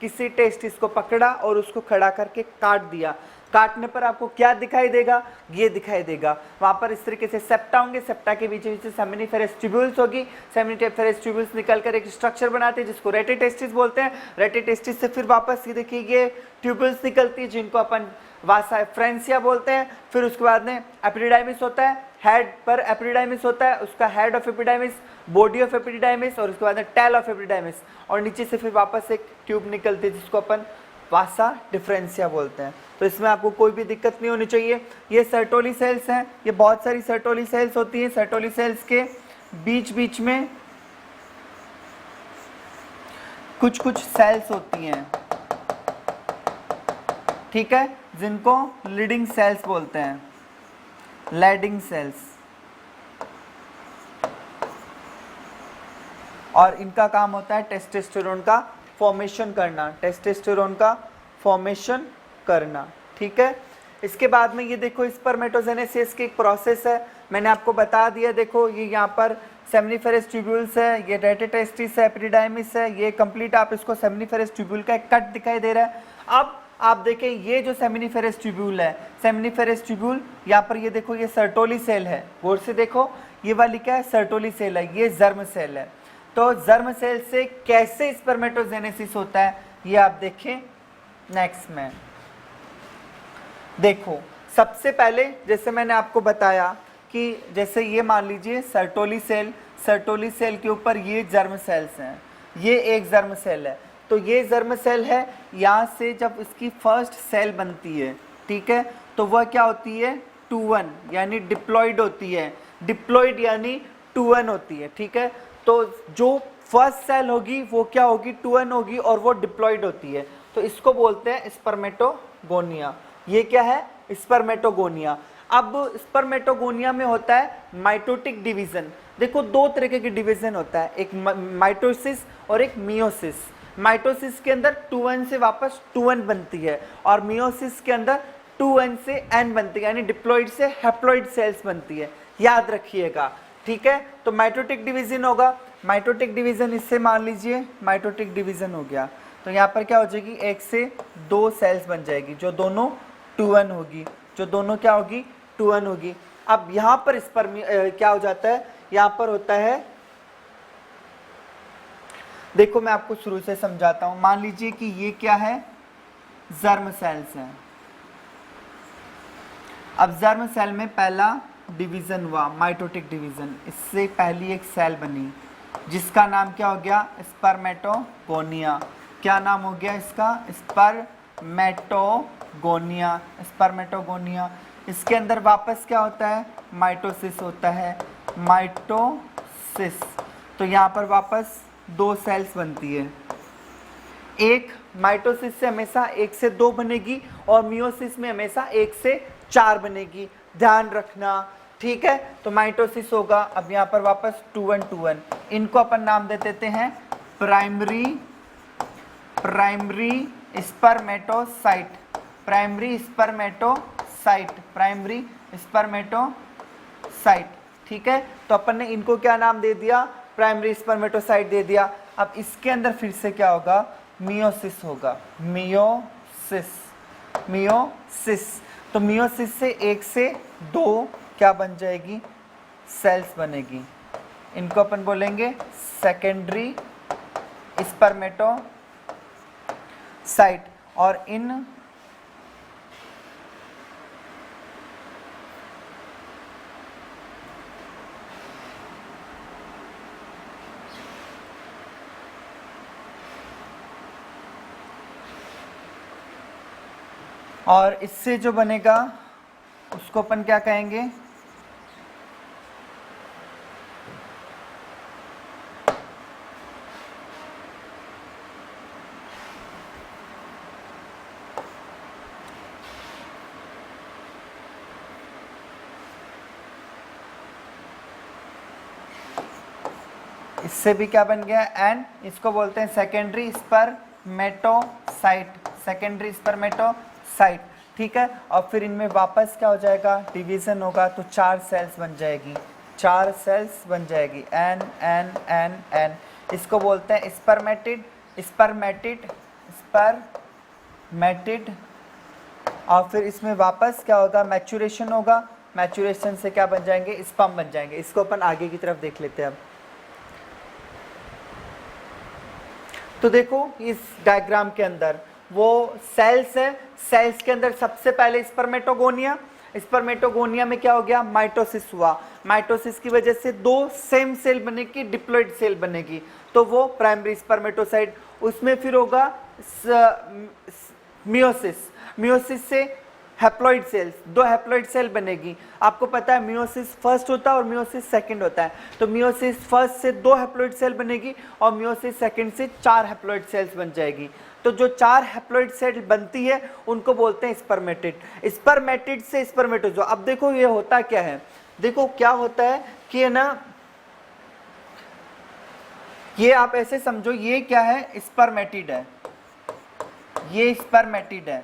किसी टेस्टिस को पकड़ा और उसको खड़ा करके काट दिया, काटने पर आपको क्या दिखाई देगा, ये दिखाई देगा। वहां पर इस तरीके से सेप्टा होंगे, सेप्टा के बीच बीच से सेमिनिफेरस ट्यूब्यूल्स होगी, सेमिनिफेरस ट्यूब्यूल्स निकलकर एक स्ट्रक्चर बनाते हैं जिसको रेटिटेस्टिस बोलते हैं। रेटिटेस्टिस से फिर वापस ये देखिए ये ट्यूब्यूल्स निकलती है जिनको अपन वासा फ्रेंसिया बोलते हैं। फिर उसके बाद में एपिडिडाइमिस होता है, हेड पर एपिडिडाइमिस होता है, उसका head of epididymis, body of epididymis, और उसके बाद में टेल ऑफ एपिडिडाइमिस, और नीचे से फिर वापस एक ट्यूब निकलती है जिसको अपन वासा डिफरेंसिया बोलते हैं। तो इसमें आपको कोई भी दिक्कत नहीं होनी चाहिए। ये सर्टोली सेल्स हैं, ये बहुत सारी सर्टोली सेल्स होती हैं। सर्टोली सेल्स के बीच बीच में कुछ कुछ सेल्स होती हैं, ठीक है, जिनको लीडिंग सेल्स बोलते हैं, लैडिंग सेल्स। और इनका काम होता है टेस्टोस्टेरोन का फॉर्मेशन करना, टेस्टोस्टेरोन का फॉर्मेशन करना, ठीक है। इसके बाद में ये देखो स्पर्मेटोजेनेसिस की एक प्रोसेस है, मैंने आपको बता दिया। देखो ये यहाँ पर सेमिनिफेरस ट्यूब्यूल्स है, ये रेटिटेस्टिस है, एपिडिडाइमिस है, ये कंप्लीट आप इसको सेमिनिफेरस ट्यूब्यूल का एक कट दिखाई दे रहा है। अब आप देखें ये जो सेमिनिफेरस ट्यूब्यूल है, सेमिनिफेरस ट्यूब्यूल यहाँ पर ये देखो ये सर्टोली सेल है, गौर से देखो ये वाली क्या है सर्टोली सेल है, ये जर्म सेल है। तो जर्म सेल से कैसे स्पर्मेटोजेनेसिस होता है ये आप देखें नेक्स्ट में। देखो सबसे पहले जैसे मैंने आपको बताया कि जैसे ये मान लीजिए सर्टोली सेल, सर्टोली सेल के ऊपर ये जर्म सेल्स हैं, ये एक जर्म सेल है। तो ये जर्म सेल है, यहाँ से जब इसकी फर्स्ट सेल बनती है, ठीक है, तो वह क्या होती है 2-1 यानी डिप्लॉइड होती है, डिप्लॉइड यानी 2-1 होती है, ठीक है। तो जो फर्स्ट सेल होगी वो क्या होगी 2-1 होगी और वो डिप्लॉइड होती है, तो इसको बोलते हैं स्पर्मेटोगोनिया। ये क्या है स्पर्मेटोगोनिया। अब स्पर्मेटोगोनिया में होता है माइटोटिक डिवीजन। देखो दो तरीके की डिवीजन होता है, एक माइटोसिस और एक मियोसिस। माइटोसिस के अंदर 2-1 से वापस 2-1 बनती है और मियोसिस के अंदर 2-1 से n बनती है, यानी डिप्लॉइड से हैप्लॉइड सेल्स बनती है, याद रखिएगा, ठीक है। तो माइटोटिक डिवीजन होगा, माइटोटिक डिवीजन इससे मान लीजिए माइटोटिक डिवीजन हो गया, तो यहाँ पर क्या हो जाएगी 1 से 2 सेल्स बन जाएगी जो दोनों 2-1 होगी, जो दोनों क्या होगी 2-1 होगी। अब यहाँ पर क्या हो जाता है, यहाँ पर होता है, देखो मैं आपको शुरू से समझाता हूँ। मान लीजिए कि ये क्या है जर्म सेल्स हैं। अब जर्म सेल में पहला डिवीजन हुआ माइटोटिक डिवीजन, इससे पहली एक सेल बनी जिसका नाम क्या हो गया स्पर्मेटोगोनिया। क्या नाम हो गया इसका स्पर्मेटोगोनिया, स्पर्मेटोगोनिया। इसके अंदर वापस क्या होता है माइटोसिस होता है, माइटोसिस। तो यहाँ पर वापस 2 सेल्स बनती है, एक माइटोसिस से हमेशा 1 से 2 बनेगी और मियोसिस में हमेशा 1 से 4 बनेगी, ध्यान रखना, ठीक है। तो माइटोसिस होगा, अब यहाँ पर वापस 2-1 इनको अपन नाम दे देते हैं primary spermatocyte, primary spermatocyte, primary spermatocyte, ठीक है। तो अपन ने इनको क्या नाम दे दिया प्राइमरी स्पर्मेटोसाइट दे दिया। अब इसके अंदर फिर से क्या होगा मियोसिस होगा, मियोसिस। तो मियोसिस से 1 से 2 क्या बन जाएगी सेल्स बनेगी, इनको अपन बोलेंगे सेकेंडरी स्पर्मेटोसाइट। और इन और इससे जो बनेगा उसको अपन क्या कहेंगे, इससे भी क्या बन गया एंड इसको बोलते हैं सेकेंडरी स्पर्मेटोसाइट, सेकेंडरी स्पर्मेटोसाइट। ठीक है, और फिर इनमें वापस क्या हो जाएगा, डिवीजन होगा तो 4 सेल्स बन जाएगी, 4 सेल्स बन जाएगी, एन एन एन एन। इसको बोलते हैं स्पर्मेटिड, स्पर्मेटिड, स्पर्मेटिड। और फिर इसमें वापस क्या होगा, मैचुरेशन होगा, मैचुरेशन से क्या बन जाएंगे, स्पर्म बन जाएंगे। इसको अपन आगे की तरफ देख लेते हैं अब। तो देखो इस डायग्राम के अंदर वो सेल्स है, सेल्स के अंदर सबसे पहले स्पर्मेटोगोनिया, स्पर्मेटोगोनिया में क्या हो गया, माइटोसिस हुआ, माइटोसिस की वजह से 2 सेम सेल बनेगी, डिप्लॉइड सेल बनेगी, तो वो प्राइमरी स्पर्मेटोसाइट। उसमें फिर होगा मियोसिस, मियोसिस से हैप्लॉइड सेल्स, 2 हैप्लॉइड सेल बनेगी। आपको पता है मियोसिस फर्स्ट होता है और मियोसिस सेकंड होता है, तो मियोसिस फर्स्ट से 2 हैप्लॉइड सेल बनेगी और मियोसिस सेकंड से 4 हैप्लॉइड सेल्स बन जाएगी। तो जो 4 हैप्लॉइड सेल बनती है उनको बोलते हैं स्पर्मेटिड, स्पर्मेटिड से स्पर्मेटोजोआ। अब देखो ये होता क्या है, देखो क्या होता है कि ना, ये आप ऐसे समझो, ये क्या है, स्पर्मेटिड है, ये स्पर्मेटिड है।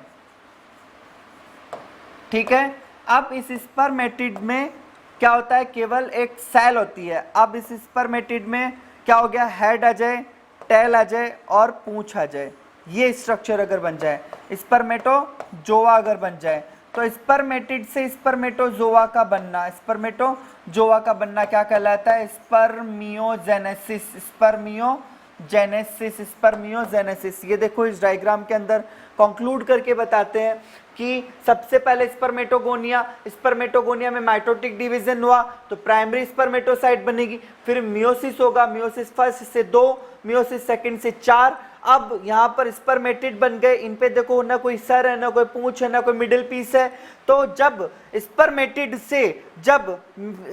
ठीक है, अब इस स्पर्मेटिड में क्या होता है, केवल एक सेल होती है। अब इस स्पर्मेटिड में क्या हो गया, हेड आ जाए, टेल आ जाए और पूंछ आ जाए, ये स्ट्रक्चर अगर बन जाए, स्पर्मेटोजोआ अगर बन जाए, तो स्पर्मेटिड से स्पर्मेटोजोआ का बनना, स्पर्मेटोजोआ का बनना क्या कहलाता है, स्पर्मियोजेनेसिस, स्पर्मियोजेनेसिस, स्पर्मियोजेनेसिस। ये देखो इस डायग्राम के अंदर कंक्लूड करके बताते हैं कि सबसे पहले स्पर्मेटोगोनिया, स्पर्मेटोगोनिया में माइटोटिक डिवीजन हुआ तो प्राइमरी स्पर्मेटोसाइट बनेगी, फिर मियोसिस होगा, मियोसिस फर्स्ट से 2, मियोसिस सेकंड से 4। अब यहाँ पर स्पर्मेटिड बन गए, इन पे देखो ना कोई सर है, ना कोई पूंछ है, ना कोई मिडिल पीस है। तो जब स्पर्मेटिड से जब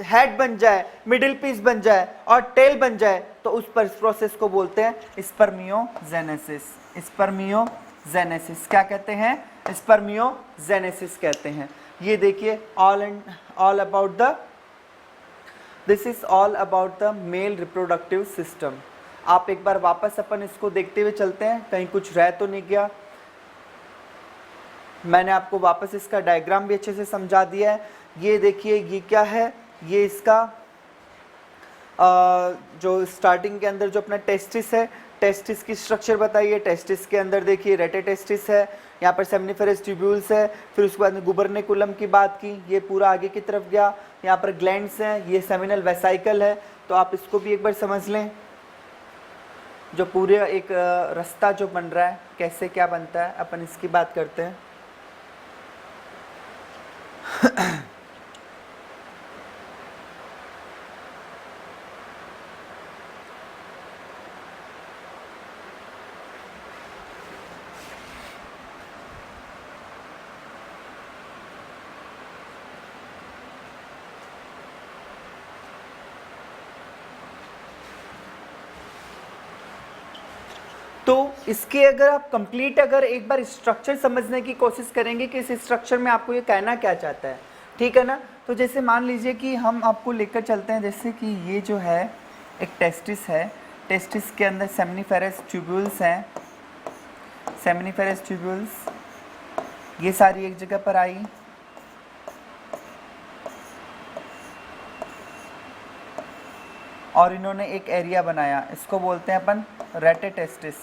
हेड बन जाए, मिडिल पीस बन जाए और टेल बन जाए, तो उस पर इस प्रोसेस को बोलते हैं स्पर्मियोजेनेसिस, स्पर्मियोजेनेसिस। क्या कहते हैं, स्पर्मियोजेनेसिस कहते हैं। ये देखिए all about the, this is all about the male reproductive system. आप एक बार वापस अपन इसको देखते हुए चलते हैं, कहीं कुछ रह तो नहीं गया। मैंने आपको वापस इसका डायग्राम भी अच्छे से समझा दिया है। ये देखिए ये क्या है, ये इसका जो स्टार्टिंग के अंदर जो अपना टेस्टिस है, टेस्टिस की स्ट्रक्चर बताइए। टेस्टिस के अंदर देखिए रेटेटेस्टिस है, यहाँ पर सेमनिफेरस ट्यूब्यूल्स है, फिर उसके बाद में गुबर्निकुलम की बात की, ये पूरा आगे की तरफ गया। यहाँ पर ग्लैंड्स हैं, ये सेमिनल वेसाइकल है, तो आप इसको भी एक बार समझ लें। जो पूरे एक रास्ता जो बन रहा है, कैसे क्या बनता है, अपन इसकी बात करते हैं। तो इसके अगर आप कंप्लीट अगर एक बार स्ट्रक्चर समझने की कोशिश करेंगे कि इस स्ट्रक्चर में आपको ये कहना क्या चाहता है, ठीक है ना। तो जैसे मान लीजिए कि हम आपको लेकर चलते हैं, जैसे कि ये जो है एक टेस्टिस है, टेस्टिस के अंदर सेमनिफेरस ट्यूब्यूल्स हैं, सेमनिफेरस ट्यूब्यूल्स, ये सारी एक जगह पर आई। और इन्होंने एक एरिया बनाया, इसको बोलते हैं अपन रेटेटेस्टिस,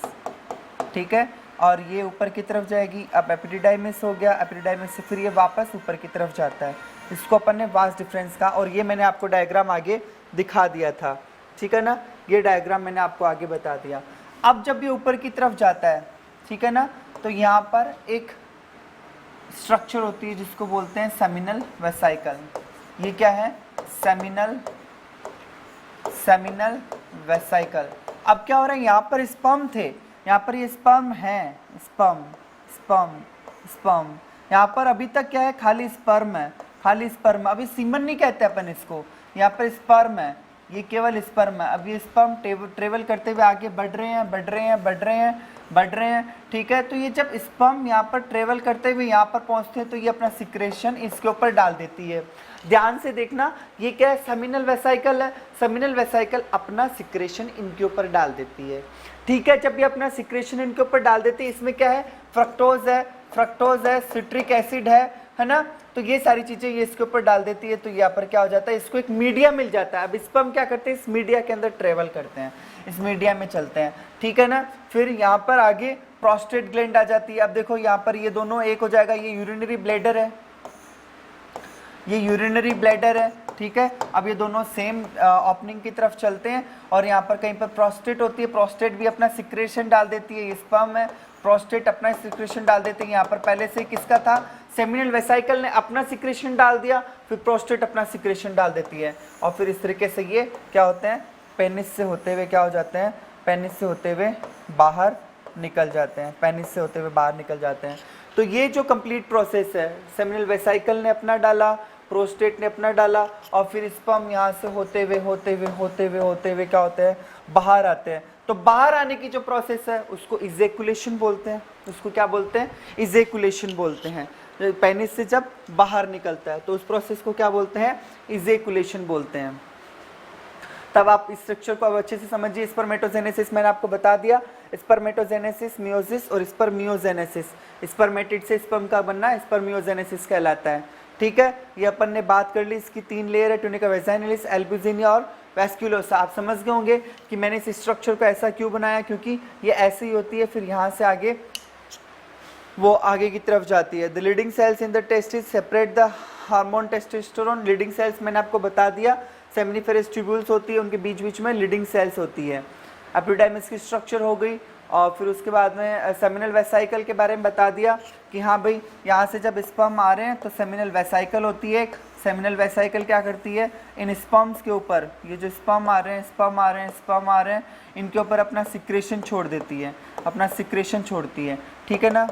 ठीक है। और ये ऊपर की तरफ जाएगी। अब एपिडिडाइमिस हो गया, एपिडिडाइमिस से फिर ये वापस ऊपर की तरफ जाता है। इसको अपन ने वास्ट डिफरेंस कहा, और ये मैंने आपको डायग्राम आगे दिखा दिया था, ठीक है ना। ये डायग्राम मैंने आपको आगे बता दिया। अब जब ये ऊपर की तरफ जाता है, ठीक है ना, तो यहाँ पर एक स्ट्रक्चर होती है जिसको बोलते हैं सेमिनल वेसाइकल। ये क्या है, सेमिनल वेसाइकल। अब क्या हो रहा है, यहाँ पर स्पर्म थे, यहाँ पर ये स्पर्म है, स्पर्म स्पर्म स्पर्म, यहाँ पर अभी तक क्या है, खाली स्पर्म है, खाली स्पर्म, अभी सीमन नहीं कहते अपन इसको, यहाँ पर स्पर्म है, ये केवल स्पर्म है। अब ये स्पर्म ट्रेवल करते हुए आगे बढ़ रहे हैं, बढ़ रहे हैं, बढ़ रहे हैं, बढ़ रहे हैं, ठीक है। तो ये जब स्पर्म यहाँ पर ट्रेवल करते हुए यहाँ पर पहुँचते हैं तो ये अपना सिक्रेशन इसके ऊपर डाल देती है। ध्यान से देखना, ये क्या है, सेमिनल वेसाइकल है, सेमिनल वेसाइकल अपना सिक्रेशन इनके ऊपर डाल देती है, ठीक है। जब ये अपना सिक्रेशन इनके ऊपर डाल देती है, इसमें क्या है, फ्रक्टोज है, फ्रक्टोज है, सिट्रिक एसिड है ना, तो ये सारी चीजें ये इसके ऊपर डाल देती है। तो यहाँ पर क्या हो जाता है, इसको एक मीडिया मिल जाता है। अब इस पर हम क्या करते हैं, इस मीडिया के अंदर ट्रेवल करते हैं, इस मीडिया में चलते हैं, ठीक है ना। फिर यहाँ पर आगे प्रोस्टेट ग्लैंड आ जाती है। अब देखो यहाँ पर ये दोनों एक हो जाएगा, ये यूरिनरी ब्लैडर है, ये यूरिनरी ब्लैडर है, ठीक है। अब ये दोनों सेम ओपनिंग की तरफ चलते हैं और यहाँ पर कहीं पर प्रोस्टेट होती है, प्रोस्टेट भी अपना सिक्रेशन डाल देती है, स्पर्म है, प्रोस्टेट अपना सिक्रेशन डाल देती है। यहाँ पर पहले से किसका था, सेमिनल वेसाइकल ने अपना सिक्रेशन डाल दिया, फिर प्रोस्टेट अपना सिक्रेशन डाल देती है, और फिर इस तरीके से ये क्या होते हैं, पेनिस से होते हुए क्या हो जाते हैं, पेनिस से होते हुए बाहर निकल जाते हैं, पेनिस से होते हुए बाहर निकल जाते हैं। तो ये जो कंप्लीट प्रोसेस है, सेमिनल वेसाइकल ने अपना डाला, प्रोस्टेट ने अपना डाला, और फिर स्पर्म यहाँ से होते हुए क्या होते हैं, बाहर आते हैं। तो बाहर आने की जो प्रोसेस है उसको इजेकुलेशन बोलते हैं, उसको क्या बोलते हैं, इजेकुलेशन बोलते हैं। पेनिस से जब बाहर निकलता है तो उस प्रोसेस को क्या बोलते हैं, इजेकुलेशन बोलते हैं। तब आप इस स्ट्रक्चर को अब अच्छे से समझिए। स्पर्मेटोजेनेसिस मैंने आपको बता दिया, स्पर्मेटोजेनेसिस, मियोसिस और स्पर्मियोजेनेसिस। स्पर्मेटिड से स्पर्म का बनना स्पर्मियोजेनेसिस कहलाता है, ठीक है। ये अपन ने बात कर ली, इसकी 3 लेयर है, ट्यूनिका वेजाइनलिस, एल्ब्यूजिनिया और वैस्कुलोसा। आप समझ गए होंगे कि मैंने इस स्ट्रक्चर को ऐसा क्यों बनाया, क्योंकि ये ऐसे ही होती है, फिर यहाँ से आगे वो आगे की तरफ जाती है। The leading cells in the testis separate the hormone testosterone. Leading cells मैंने आपको बता दिया, सेमिनिफेरस ट्यूब्यूल्स होती है, उनके बीच बीच में लीडिंग सेल्स होती है। एपिडर्मिस की स्ट्रक्चर हो गई, और फिर उसके बाद में सेमिनल वेसाइकल के बारे में बता दिया कि हाँ भाई, यहाँ से जब स्पर्म आ रहे हैं तो सेमिनल वेसाइकल होती है। सेमिनल वेसाइकल क्या करती है, इन स्पर्म्स के ऊपर, ये जो स्पर्म आ रहे हैं, स्पर्म आ रहे हैं, स्पर्म आ रहे हैं, इनके ऊपर अपना सिक्रेशन छोड़ देती है, अपना सिक्रेशन छोड़ती है, ठीक है ना।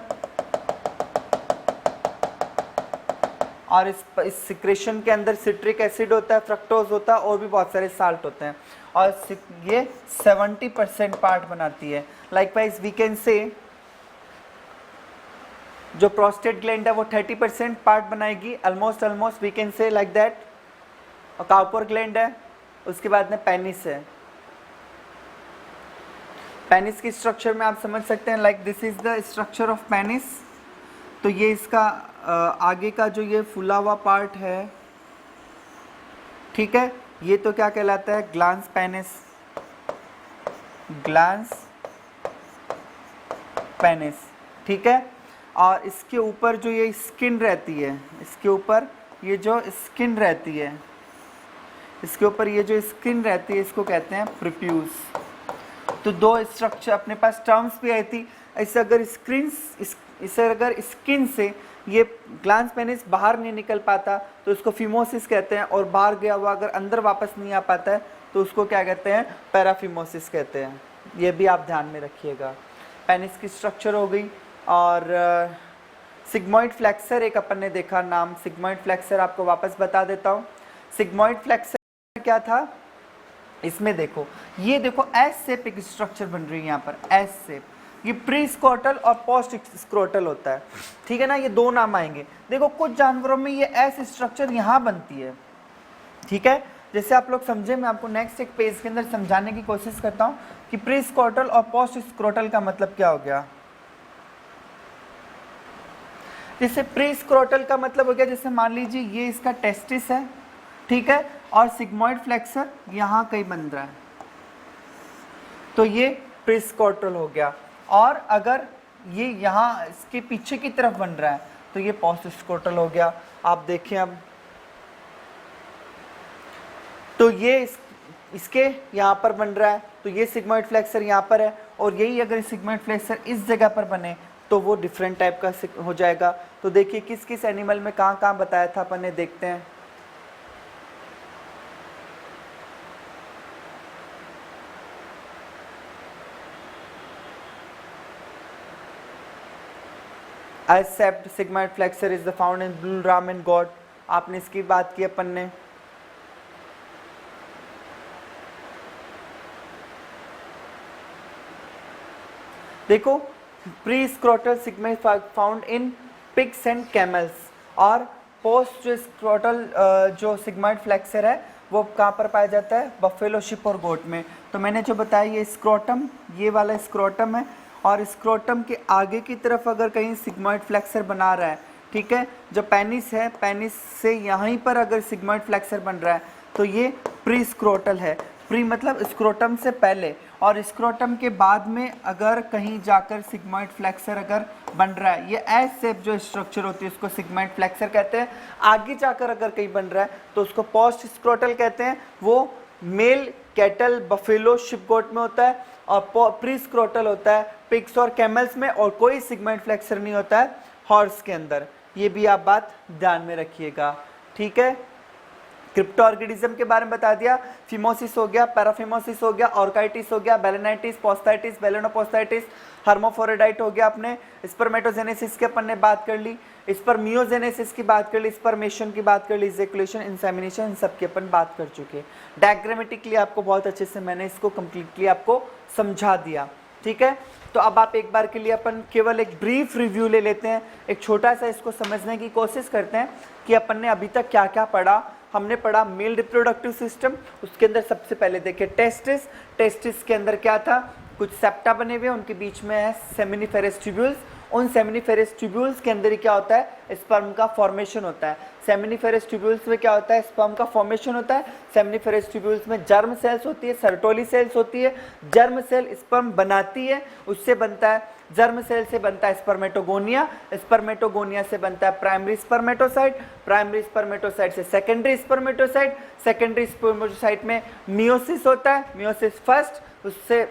और इस सिक्रेशन के अंदर सिट्रिक एसिड होता है, फ्रक्टोज होता है, और भी बहुत सारे साल्ट होते हैं, और ये 70% पार्ट बनाती है। लाइकवाइज वी कैन से जो प्रोस्टेट ग्लैंड है वो 30% पार्ट बनाएगी, almost we can say like that. और काउपर ग्लैंड है, उसके बाद में पेनिस है। पेनिस की स्ट्रक्चर में आप समझ सकते हैं, like this is the structure of penis. तो ये इसका आगे का जो ये फूला हुआ पार्ट है, ठीक है, ये तो क्या कहलाता है, ग्लांस पेनिस, ग्लांस पेनिस, ठीक है। और इसके ऊपर जो ये स्किन रहती है, इसके ऊपर ये जो स्किन रहती है, इसके ऊपर ये जो स्किन रहती है, इसको कहते हैं प्रीप्यूस। तो 2 स्ट्रक्चर अपने पास टर्म्स भी आई थी। इसे अगर स्किन से ये ग्लांस पेनिस बाहर नहीं निकल पाता तो उसको फिमोसिस कहते हैं, और बाहर गया हुआ अगर अंदर वापस नहीं आ पाता है तो उसको क्या कहते हैं, पैराफिमोसिस कहते हैं। ये भी आप ध्यान में रखिएगा। पेनिस की स्ट्रक्चर हो गई। और सिग्मोइड फ्लेक्सर एक अपन ने देखा, नाम सिग्मोइड फ्लेक्सर आपको वापस बता देता हूँ। सिग्मोइड फ्लेक्सर क्या था, इसमें देखो, ये देखो एस शेप एक स्ट्रक्चर बन रही है यहाँ पर, एस शेप। ये प्री स्क्रोटल और पोस्ट स्क्रोटल होता है, ठीक है ना, ये 2 नाम आएंगे। देखो कुछ जानवरों में ये एस स्ट्रक्चर यहाँ बनती है, ठीक है। जैसे आप लोग समझे, मैं आपको नेक्स्ट एक पेज के अंदर समझाने की कोशिश करता हूँ कि प्री स्क्रोटल और पोस्ट स्क्रोटल का मतलब क्या हो गया। जैसे प्री स्क्रोटल का मतलब हो गया, जैसे मान लीजिए ये इसका टेस्टिस है, ठीक है, और सिग्मोइड फ्लेक्सर यहाँ कहीं बन रहा है, तो ये प्री स्क्रोटल हो गया। और अगर ये यहाँ इसके पीछे की तरफ बन रहा है तो ये पोस्ट स्क्रोटल हो गया। आप देखें अब, तो ये इसके यहाँ पर बन रहा है, तो ये सिग्मोइड फ्लेक्सर यहाँ पर है, और यही अगर सिग्मोइड फ्लेक्सर इस जगह पर बने तो वो डिफरेंट टाइप का हो जाएगा। तो देखिए किस किस एनिमल में कहाँ कहाँ बताया था अपन ने, देखते हैं। Except sigmoid flexure is the found in bull ram and goat, आपने इसकी बात की अपन ने। देखो pre scrotal sigmoid found in pigs and camels, और पोस्ट स्क्रोटल जो सिग्माइड फ्लेक्सर है वो कहाँ पर पाया जाता है, बफेलो शिप और गोट में। तो मैंने जो बताया ये स्क्रोटम, ये वाला स्क्रोटम है, और स्क्रोटम के आगे की तरफ अगर कहीं सिग्माइड फ्लेक्सर बना रहा है, ठीक है, जो पेनिस है, पेनिस से यहीं पर अगर सिग्माइड फ्लेक्सर बन रहा है तो ये प्री स्क्रोटल है। प्री मतलब स्क्रोटम से पहले, और स्क्रोटम के बाद में अगर कहीं जाकर सिग्माइड फ्लेक्सर अगर बन रहा है, ये एस शेप जो स्ट्रक्चर होती है उसको सिग्माइड फ्लेक्सर कहते हैं। आगे जाकर अगर कहीं बन रहा है तो उसको पोस्ट स्क्रोटल कहते हैं। वो मेल कैटल बफेलो शिप गोट में होता है, और प्री स्क्रोटल होता है पिग्स और कैमल्स में, और कोई सिग्माइड फ्लेक्सर नहीं होता है हॉर्स के अंदर। ये भी आप बात ध्यान में रखिएगा, ठीक है। क्रिप्टो ऑर्गेनिज्म के बारे में बता दिया, फिमोसिस हो गया, पैराफिमोसिस हो गया, ऑर्काइटिस हो गया, बेलेनाइटिस, पोस्टाइटिस, बेलेनोपोस्टाइटिस, हर्मोफोरेडाइट हो गया। अपने स्पर्मेटोजेनेसिस की अपन ने बात कर ली, स्पर्मियोजेनेसिस की बात कर ली, स्पर्मेशन की बात कर ली, इजैकुलेशन, इंसेमिनेशन, इन सब की अपन बात कर चुके। डायग्रामेटिकली आपको बहुत अच्छे से मैंने इसको कंप्लीटली आपको समझा दिया, ठीक है। तो अब आप एक बार के लिए अपन केवल एक ब्रीफ रिव्यू ले लेते हैं, एक छोटा सा इसको समझने की कोशिश करते हैं कि अपन ने अभी तक क्या क्या पढ़ा। हमने पढ़ा मेल रिप्रोडक्टिव सिस्टम, उसके अंदर सबसे पहले देखे टेस्टिस। टेस्टिस के अंदर क्या था, कुछ सेप्टा बने हुए, उनके बीच में है सेमिनिफेरस ट्यूब्यूल्स। उन सेमिनिफेरस ट्यूब्यूल्स के अंदर ही क्या होता है, स्पर्म का फॉर्मेशन होता है। सेमिनिफेरस ट्यूब्यूल्स में क्या होता है, स्पर्म का फॉर्मेशन होता है। सेमिनिफेरस ट्यूब्यूल्स में जर्म सेल्स होती है, सर्टोली सेल्स होती है। जर्म सेल स्पर्म बनाती है, उससे बनता है, जर्म सेल से बनता है स्पर्मेटोगोनिया, स्पर्मेटोगोनिया से बनता है प्राइमरी स्पर्मेटोसाइट, प्राइमरी स्पर्मेटोसाइट से सेकेंडरी स्पर्मेटोसाइट, सेकेंडरी स्पर्मेटोसाइट में मियोसिस होता है, मियोसिस फर्स्ट, उससे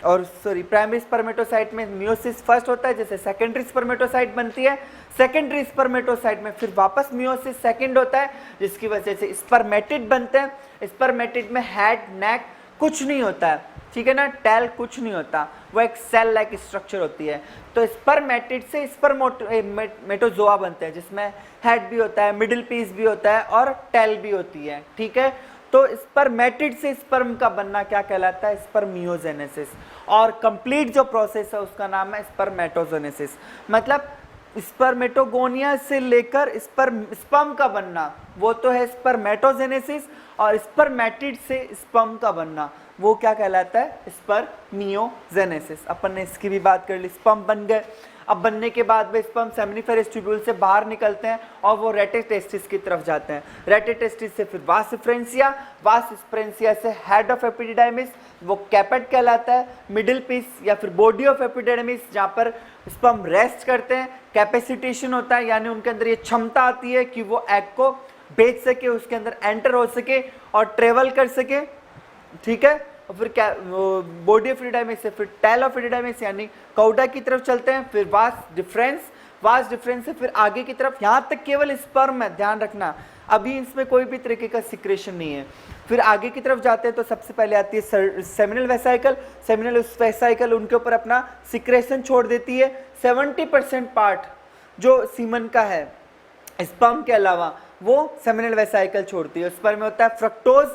और प्राइमरी स्पर्मेटोसाइट में मियोसिस फर्स्ट होता है, जैसे सेकेंडरी स्पर्मेटोसाइट बनती है। सेकेंडरी स्पर्मेटोसाइट में फिर वापस मियोसिस सेकेंड होता है, जिसकी वजह से स्पर्मेटिड बनते हैं। स्पर्मेटिड में हेड, नेक कुछ नहीं होता है, ठीक है ना, टेल कुछ नहीं होता, वो एक सेल लाइक स्ट्रक्चर होती है। तो स्पर्मेटिड से स्पर्मेटोजोआ बनते हैं, जिसमें हेड भी होता है, मिडिल पीस भी होता है और टेल भी होती है, ठीक है। तो स्पर्मेटिड से स्पर्म का बनना क्या कहलाता है, स्पर्मियोजेनेसिस। और कंप्लीट जो प्रोसेस है उसका नाम है स्पर्मेटोजेनेसिस। मतलब स्पर्मेटोगोनिया से लेकर स्पर्म का बनना वो तो है स्पर्मेटोजेनेसिस, और स्पर्मेटिड से स्पर्म का बनना वो क्या कहलाता है, स्पर्मियोजेनेसिस। अपन ने इसकी भी बात कर ली। स्पर्म बन गए, अब बनने के बाद में स्पर्म सेमिनिफेरस ट्यूब्यूल से बाहर निकलते हैं और वो रेटिटेस्टिस की तरफ जाते हैं। रेटिटेस्टिस से फिर वास स्फ्रेंसिया, वास स्फ्रेंसिया से हेड ऑफ एपिडिडाइमिस, वो कैपेट कहलाता है। मिडिल पीस या फिर बॉडी ऑफ एपिडिडाइमिस, जहाँ पर स्पर्म रेस्ट करते हैं, कैपेसिटेशन होता है, यानी उनके अंदर ये क्षमता आती है कि वो एग को भेज सके, उसके अंदर एंटर हो सके और ट्रेवल कर सके, ठीक है। और फिर क्या, बॉडी ऑफ एपिडिडाइमिस से फिर टेल ऑफ एपिडिडाइमिस यानी कौडा की तरफ चलते हैं, फिर वास डिफरेंस, वास डिफरेंस से फिर आगे की तरफ, यहाँ तक केवल स्पर्म है, ध्यान रखना, अभी इसमें कोई भी तरीके का सिक्रेशन नहीं है। फिर आगे की तरफ जाते हैं तो सबसे पहले आती है सेमिनल वेसाइकल। सेमिनल वेसाइकल उनके ऊपर अपना सिक्रेशन छोड़ देती है। 70% पार्ट जो सीमन का है स्पर्म के अलावा वो सेमिनल वेसाइकल छोड़ती है। स्पर्म में होता है फ्रक्टोज,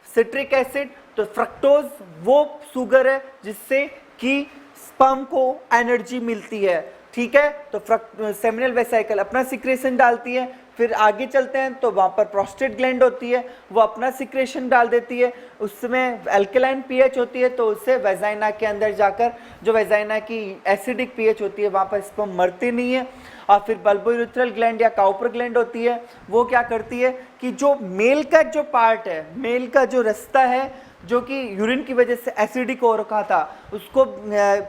सिट्रिक एसिड। तो फ्रक्टोज वो शुगर है जिससे कि स्पर्म को एनर्जी मिलती है, ठीक है। तो सेमिनल वेसाइकल अपना सिक्रेशन डालती है। फिर आगे चलते हैं तो वहाँ पर प्रोस्टेट ग्लैंड होती है, वो अपना सिक्रेशन डाल देती है। उसमें एल्कलाइन पीएच होती है, तो उससे वेजाइना के अंदर जाकर जो वेजाइना की एसिडिक पीएच होती है वहाँ पर स्पर्म मरती नहीं है। और फिर बल्बोयूरेथ्रल ग्लैंड या काउपर ग्लैंड होती है, वो क्या करती है कि जो मेल का जो पार्ट है, मेल का जो रास्ता है जो कि यूरिन की वजह से एसिडिक हो रखा था, उसको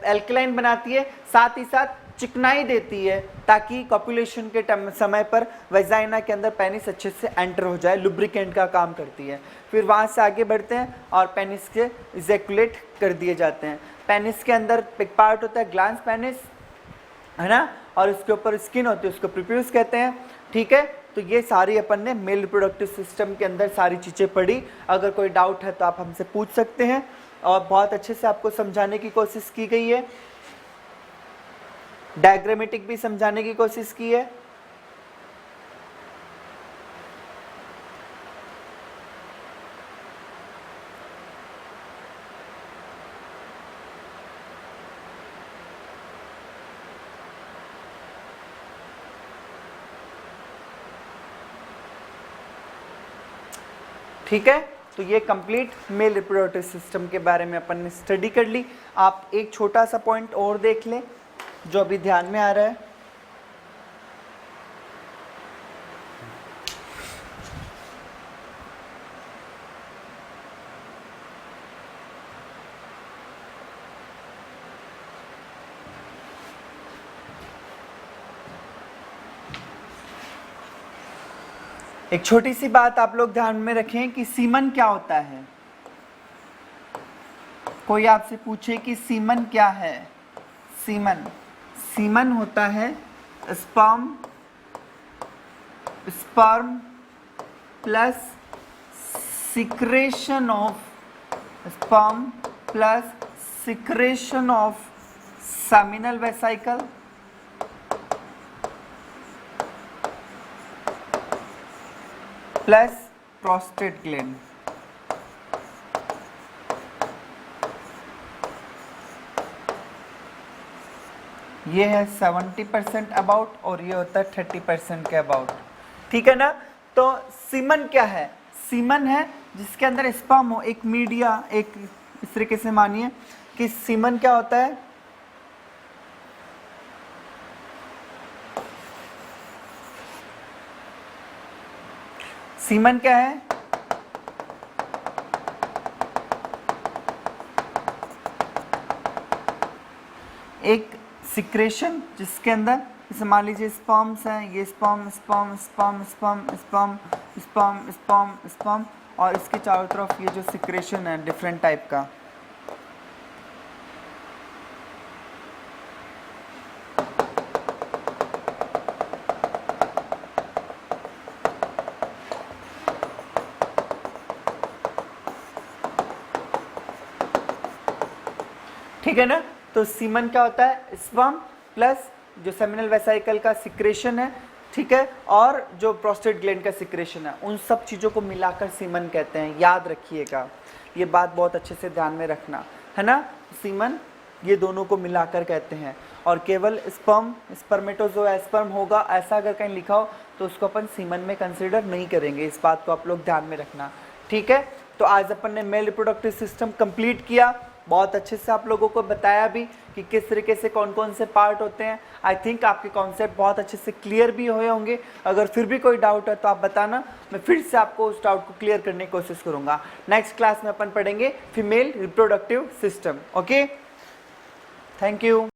एल्कलाइन बनाती है, साथ ही साथ चिकनाई देती है ताकि कॉपुलेशन के समय पर वेजाइना के अंदर पेनिस अच्छे से एंटर हो जाए, लुब्रिकेंट का काम करती है। फिर वहाँ से आगे बढ़ते हैं और पेनिस के इजैकुलेट कर दिए जाते हैं। पेनिस के अंदर एक पार्ट होता है ग्लांस पेनिस, है ना, और उसके ऊपर स्किन होती है, उसको प्रीप्यूस कहते हैं, ठीक है। तो ये सारी अपन ने मेल रिप्रोडक्टिव सिस्टम के अंदर सारी चीज़ें पढ़ी। अगर कोई डाउट है तो आप हमसे पूछ सकते हैं, और बहुत अच्छे से आपको समझाने की कोशिश की गई है। डायग्रामेटिक भी समझाने की कोशिश की है। ठीक है, तो ये कंप्लीट मेल रिप्रोडक्टिव सिस्टम के बारे में अपन ने स्टडी कर ली। आप एक छोटा सा पॉइंट और देख लें जो अभी ध्यान में आ रहा है। एक छोटी सी बात आप लोग ध्यान में रखें कि सीमन क्या होता है। कोई आपसे पूछे कि सीमन क्या है, सीमन होता है sperm plus secretion of seminal vesicle plus prostate gland. ये है 70% अबाउट और ये होता है 30% के अबाउट। ठीक है ना। तो सीमन क्या है? सीमन है जिसके अंदर स्पर्म हो, एक मीडिया, एक इस तरीके से मानिए कि सीमन क्या होता है, सीमन क्या है? एक सिक्रेशन जिसके अंदर जैसे मान लीजिए स्पर्म्स हैं, ये स्पर्म और इसके चारों तरफ ये जो सिक्रेशन है डिफरेंट टाइप का। ठीक है ना। तो सीमन क्या होता है? स्पर्म प्लस जो सेमिनल वेसिकल का सिक्रेशन है, ठीक है, और जो प्रोस्टेट ग्लैंड का सिक्रेशन है, उन सब चीज़ों को मिलाकर सीमन कहते हैं। याद रखिएगा, ये बात बहुत अच्छे से ध्यान में रखना है ना। सीमन ये दोनों को मिलाकर कहते हैं। और केवल स्पर्मेटोजोआ स्पर्म होगा ऐसा अगर कहीं लिखा हो तो उसको अपन सीमन में कंसिडर नहीं करेंगे। इस बात को आप लोग ध्यान में रखना। ठीक है, तो आज अपन ने मेल रिप्रोडक्टिव सिस्टम कंप्लीट किया। बहुत अच्छे से आप लोगों को बताया भी कि किस तरीके से कौन कौन से पार्ट होते हैं। आई थिंक आपके कॉन्सेप्ट बहुत अच्छे से क्लियर भी हुए होंगे। अगर फिर भी कोई डाउट है तो आप बताना, मैं फिर से आपको उस डाउट को क्लियर करने की कोशिश करूंगा। नेक्स्ट क्लास में अपन पढ़ेंगे female reproductive system. Okay, thank you.